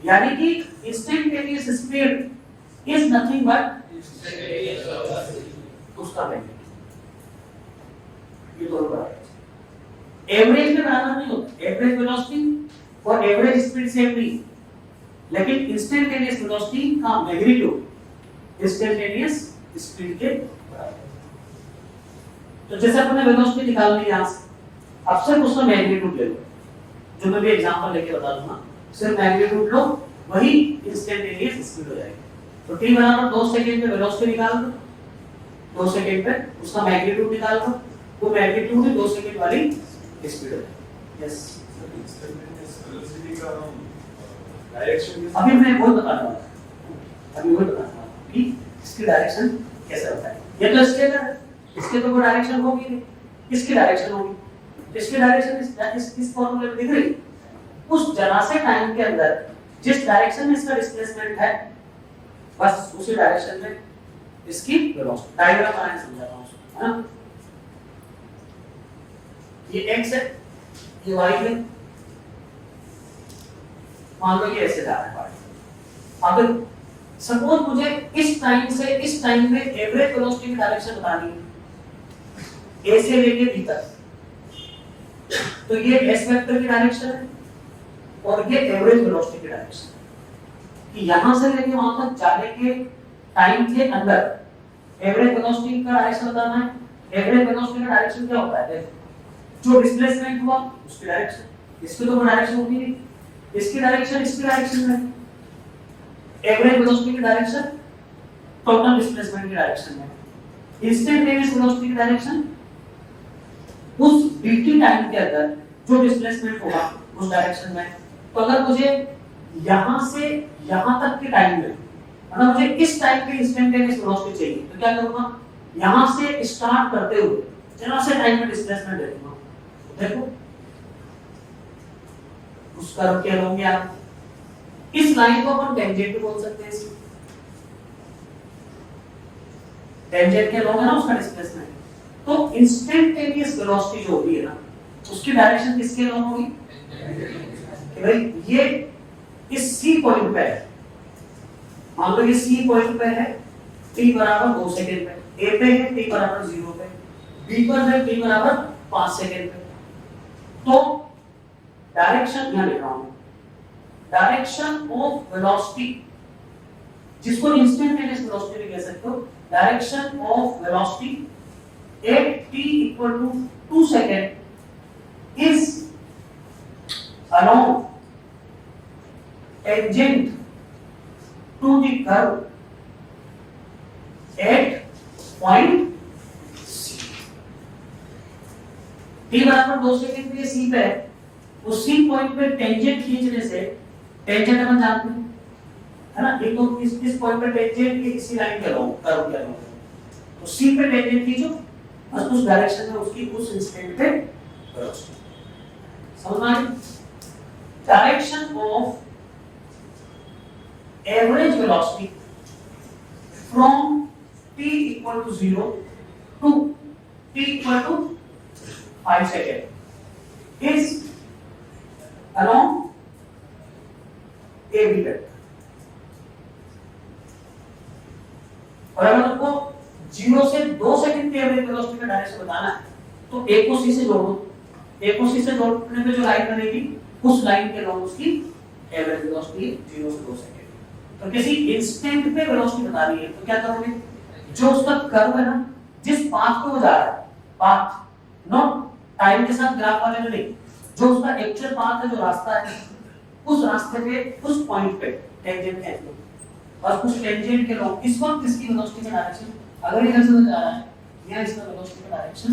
यानी कि instantaneous speed is nothing but उसका मैग्नीट्यूड। ये दोनों बराबर है, एवरेज में बराबर नहीं होता, एवरेज वेलोसिटी और एवरेज स्पीड सेम नहीं, लेकिन इंस्टेंटेनियस वेलोसिटी का मैग्नीट्यूड इंस्टेंटेनियस स्पीड के बराबर। तो जैसे अपने वेलोसिटी निकाल ली यहां से, अब सिर्फ उसका मैग्नीट्यूड ले लो, जो मैं भी एग्जांपल लेके बता दूंगा, सिर्फ मैग्नीट्यूड लो, वही इंस्टेंटेनियस स्पीड हो जाएगी। तो t बराबर 2 सेकंड में वेलोसिटी निकाल दो, 2 सेकंड पे उसका मैग्नीट्यूड निकाल दो, वो मैग्नीट्यूड ही 2 सेकंड वाली स्पीड है। यस, डायरेक्शन अभी मैं वो बता रहा हूँ, अभी वो बता रहा हूँ कि इसकी डायरेक्शन कैसे होता है। ये तो स्केलर है, इसके तो कोई डायरेक्शन होगी नहीं, इसकी डायरेक्शन होगी, इसकी डायरेक्शन इस फॉर्मूले में दिख रही, उस जरा से टाइम के अंदर जिस डायरेक्शन में इसका डिस्प्लेसमेंट है, बस उसी डायरेक्शन में इसकी वेलोसिटी। डायग्राम बनाने समझाता हूँ, है ना। ये x है, ये y है, मान लो ये ऐसे जा रहा है। अब सपोज मुझे इस टाइम से इस टाइम में एवरेज वेलोसिटी की डायरेक्शन बतानी है, a से लेके b तक, तो ये s वेक्टर की डायरेक्शन है और ये एवरेज वेलोसिटी की डायरेक्शन है कि यहां से लेके वहां तक जाने के टाइम के अंदर एवरेज वेलोसिटी का डायरेक्शन बताना है। एवरेज वेलोसिटी का डायरेक्शन क्या होता है, देखो, जो डिस्प्लेसमेंट हुआ उसकी डायरेक्शन, इसकी तो डायरेक्शन होती नहीं, इसकी डायरेक्शन इसकी डायरेक्शन में, एवरेज वेलोसिटी की डायरेक्शन टोटल डिस्प्लेसमेंट की डायरेक्शन में, इंस्टेंटेनियस वेलोसिटी की डायरेक्शन उस dt टाइम के अंदर जो डिस्प्लेसमेंट होगा उस डायरेक्शन में। तो अगर मुझे यहां से यहां तक के टाइम में, मतलब मुझे इस टाइम पे इंस्टेंटेनियस वेलोसिटी चाहिए, तो क्या करूंगा, यहां से स्टार्ट करते हुए जरा से टाइम में डिस्प्लेसमेंट दे दूंगा। देखो उस कर्व के लोगे आप, इस लाइन को अपन टेंजेंट बोल सकते हैं, इसको टेंजेंट के लोगे ना उसका डिस्प्लेसमेंट। तो इंस्टेंटेनियस वेलोसिटी जो होगी है ना, उसकी डायरेक्शन किसके लोग होगी, कि भाई ये इस C पॉइंट पे है, मान लो ये C पॉइंट पे है, t बराबर 2 सेकंड पे, A पे है t बराबर 0 पे, B पर है t बराबर 5 सेकंड पे। तो डायरेक्शन यहां लिख रहा हूं, डायरेक्शन ऑफ वेलोसिटी, जिसको इंस्टेंटेनियस वेलोसिटी भी कह सकते हो, direction of velocity at t equal to 2 second is along tangent to the curve at point C। t बराबर 2 सेकंड पे C पे है, उस C पॉइंट पे टेंजेंट खींचने से, टेंजेंट अपन जानते हैं है ना, एक तो इस पॉइंट पे टेंजेंट इसी लाइन के अलॉन्ग कर्व के अलॉन्ग, तो C पे टेंजेंट खींचो, बस उस डायरेक्शन में उसकी उस इंस्टेंट पे वेलोसिटी समझ में आई। Direction of average velocity from t equal to 0 to t equal to 5 second is along AB vector. और अगर आपको 0 से 2 सेकंड की एवरेज वेलोसिटी का डायरेक्शन बताना है तो A को C से जोड़ दो। A को C से जोड़ने पे जो लाइन बनेगी उस लाइन के लॉन्ग उसकी एवरेज वेलोसिटी 0 से 2 सेकंड। तो किसी इंस्टेंट पे वेलोसिटी बतानी है तो क्या करोगे, जो उसका कर्व है ना, जिस पाथ पे वो जा रहा है, पाथ नॉट टाइम के साथ ग्राफ वाले में नहीं, जो उसका एक्चुअल पाथ है, जो रास्ता है, उस रास्ते पे उस पॉइंट पे टेंजेंट है और उस टेंजेंट के लॉन्ग इस वक्त इसकी वेलोसिटी का डायरेक्शन अगर इधर से जा रहा है या इसका वेलोसिटी का डायरेक्शन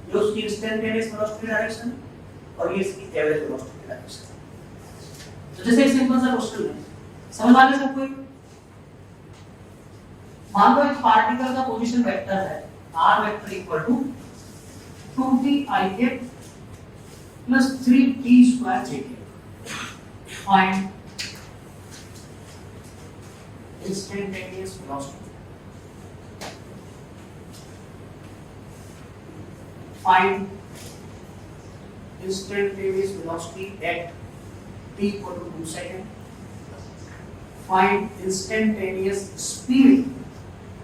ये उसकी इंस्टेंटेनियस वेलोसिटी डायरेक्शन और ये इसकी एवरेज वेलोसिटी डायरेक्शन। तो जैसे एक सिंपल सा क्वेश्चन है, समझ आ गया सबको? मान लो एक पार्टिकल का पोजीशन वेक्टर है r वेक्टर equal to 2ti plus 3t square jk। Find instantaneous velocity। Find instantaneous velocity at t equal to 2 seconds। Find instantaneous speed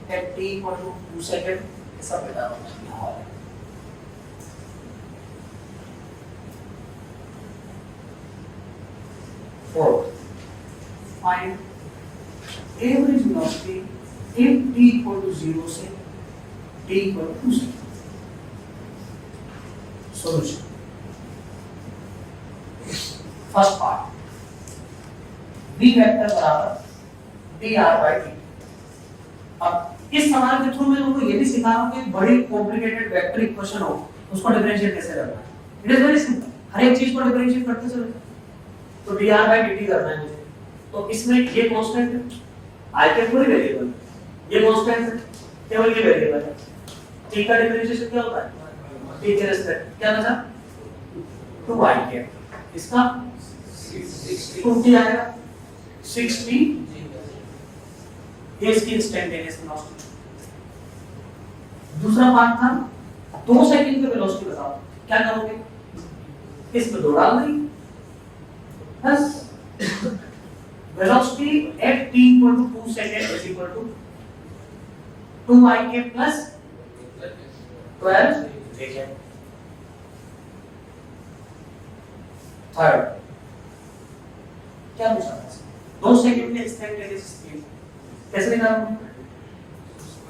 at t equal to 2 seconds। ऐसा बता रहा हूँ। Fourth, find average velocity if t equal to 0 से t equal to 2 seconds। Solution। First part, b vector बराबर dr by dt। अब इस सवाल के थ्रू मैं तुमको ये भी सिखा रहा हूँ कि बड़ी कॉम्प्लिकेटेड वेक्टर इक्वेशन हो उसको डिफरेंशिएट कैसे करना है। इट इज वेरी सिंपल, हर एक चीज को डिफरेंशिएट करते चलो। तो dr by dt करना है मुझे, तो इसमें ये कांस्टेंट है, i के पूरी वेरिएबल, ये कांस्टेंट है, केवल ये वेरिएबल है। t का डिफरेंशिएशन क्या होता है? t के रेस्पेक्ट क्या बचा? 2i के, इसका 2t आएगा 6t, ये इसकी इंस्टेंटेनियस वेलोसिटी। दूसरा पार्ट था 2 सेकंड पे वेलोसिटी बताओ, क्या करोगे? इसमें 2 डाल देंगे plus velocity at t equal to 2 seconds is equal to 2ik plus 12 jk। Third क्या पूछा था? 2 सेकंड में इंस्टेंटेनियस स्पीड कैसे निकालोगे?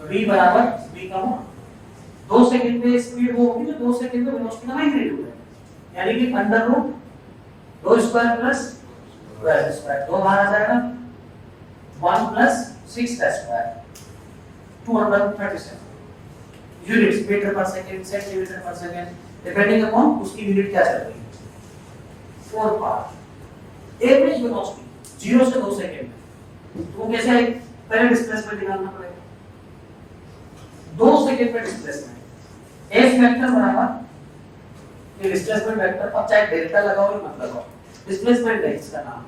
v बराबर v का होगा 2 सेकंड में स्पीड वो होगी जो 2 सेकंड में वेलोसिटी का मैग्नीट्यूड है, यानी कि under root 2 square plus 12 square, 2 बाहर आ जाएगा 1 प्लस 6 का स्क्वायर 237 units metre per second centimetre per second depending upon उसकी यूनिट क्या चल रही है। फोर्थ पार्ट एवरेज वेलोसिटी 0 से 2 सेकंड में तो कैसे आएगी? पहले डिस्प्लेसमेंट निकालना पड़ेगा। 2 सेकंड में डिस्प्लेसमेंट एफ वेक्टर बराबर ये डिस्प्लेसमेंट वेक्टर, अब चाहे डेल्टा लगाओ या मत लगाओ, डिस्प्लेसमेंट है इसका नाम,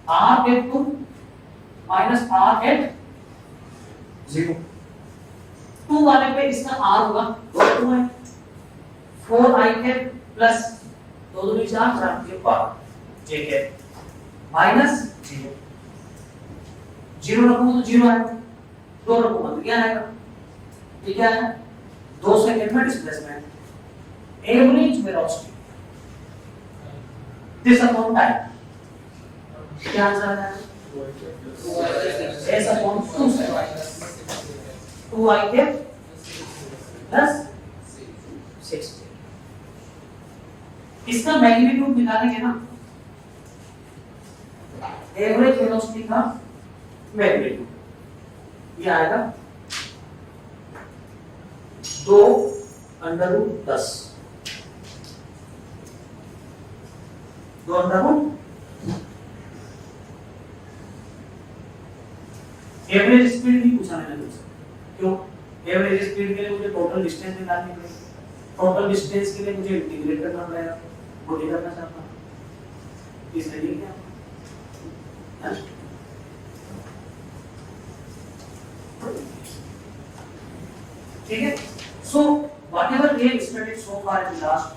r at 2 minus r at 0। 2 वाले पे इसका r होगा 2 है 4i के प्लस 2 2 4 4 के पावर j के माइनस 0 0 रखूंगा तो 0 आएगा, 2 रखूंगा तो क्या आएगा? ये क्या है? 2 सेकंड में displacement average velocity this upon time क्या आंसर आ जाएगा? s upon 2 2i के प्लस 6। इसका मैग्नीट्यूड निकालेंगे ना, एवरेज वेलोसिटी का मैग्नीट्यूड ये आएगा 2 under root 10 2 under root average speed नहीं पूछा मैंने तुमसे, क्यों? एवरेज स्पीड के लिए मुझे टोटल डिस्टेंस निकालनी पड़ेगी, टोटल डिस्टेंस के लिए मुझे इंटीग्रेट करना पड़ेगा, वो नहीं करना चाहता हूं, इसलिए क्या ठीक है। So whatever real study far in the last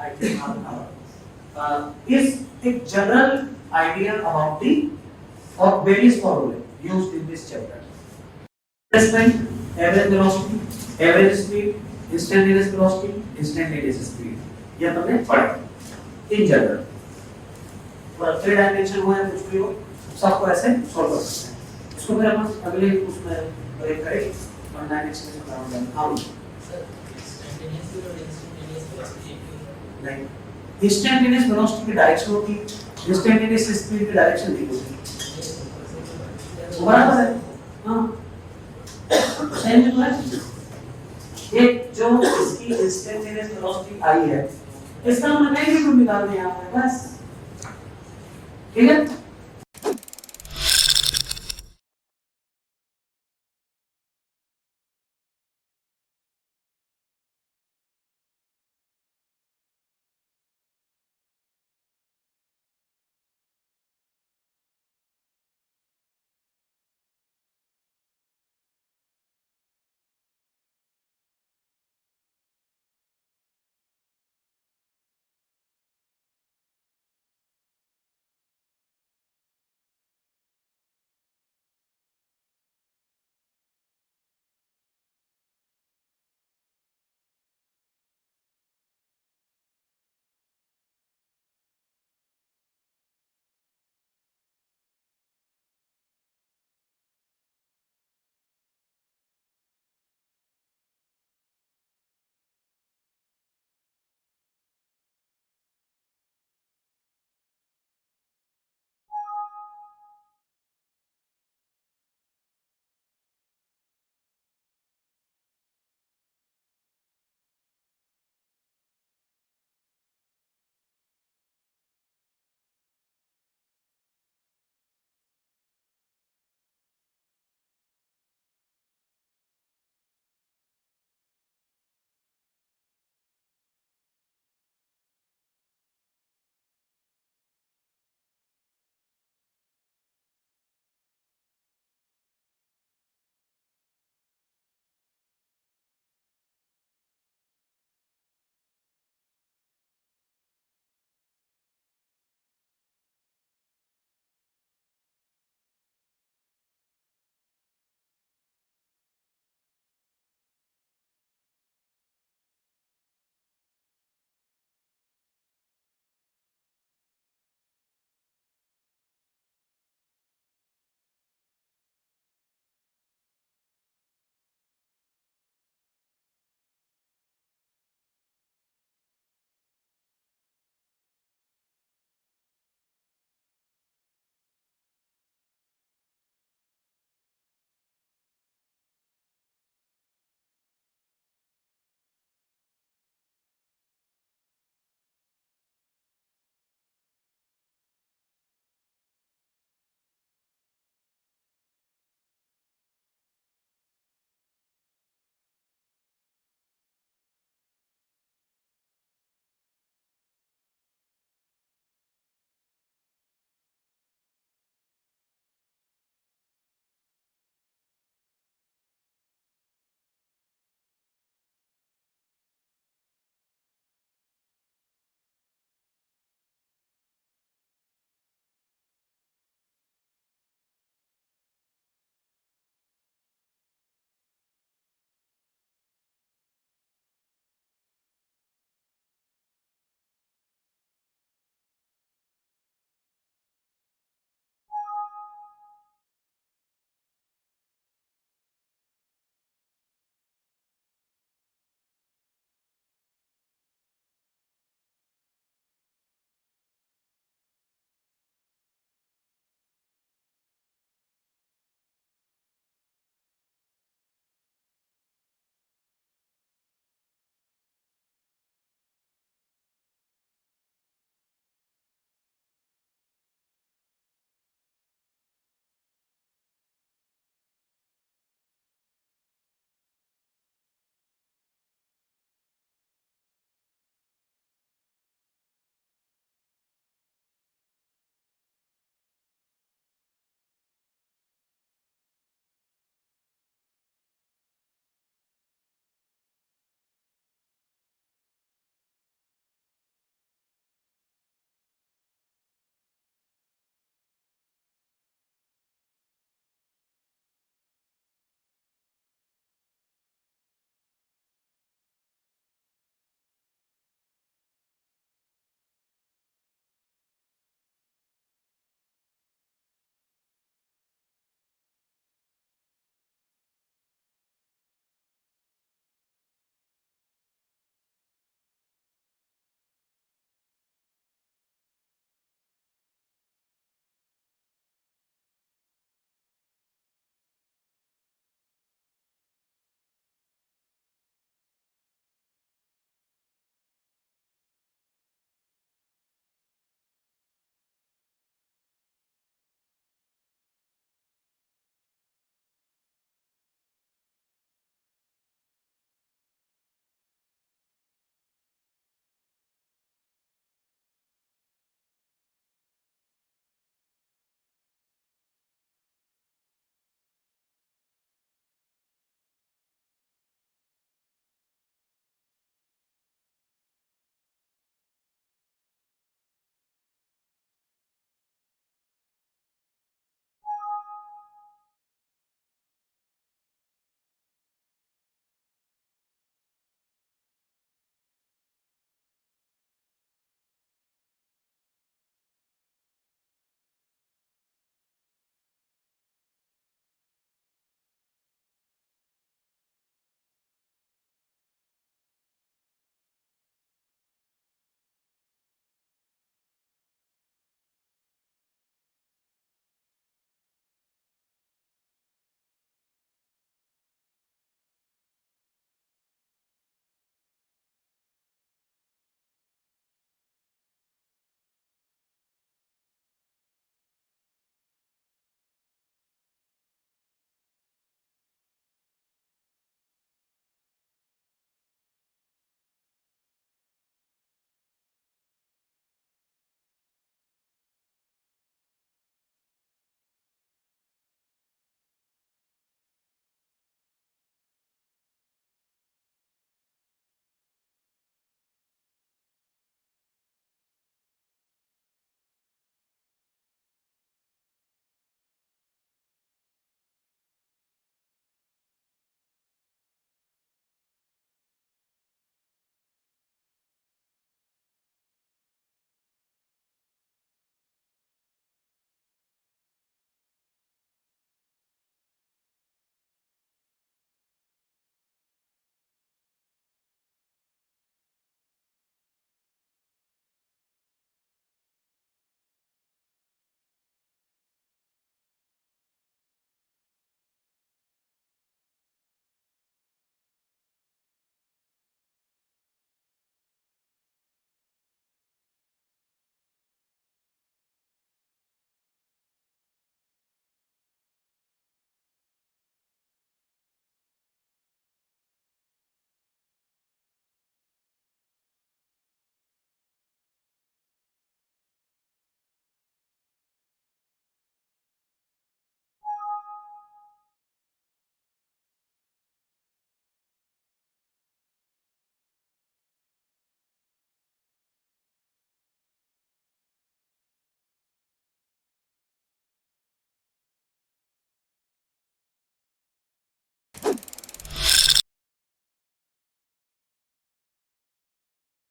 I think half an hour is a general idea about the various formulae used in this chapter. Displacement, average velocity, average speed, instantaneous velocity, instantaneous speed. ये तुमने पढ़ा in general. और 3 डायमेंशन हुआ है कुछ भी हो सबको ऐसे सॉल्व कर सकते हैं. इसको फिर अपन अगले उसमें ब्रेक करेंगे और डायमेंशन में कराऊंगा. हाँ नहीं इंस्टेंटेनियस वेलोसिटी की डायरेक्शन होती है, इंस्टेंटेनियस स्पीड की डायरेक्शन नहीं होती. बराबर है. हाँ सेम तो है. ये जो इसकी इंस्टेंटेनियस वेलोसिटी आई है इसका हमने मैग्नीट्यूड निकालना है यहाँ पे बस. ठीक है.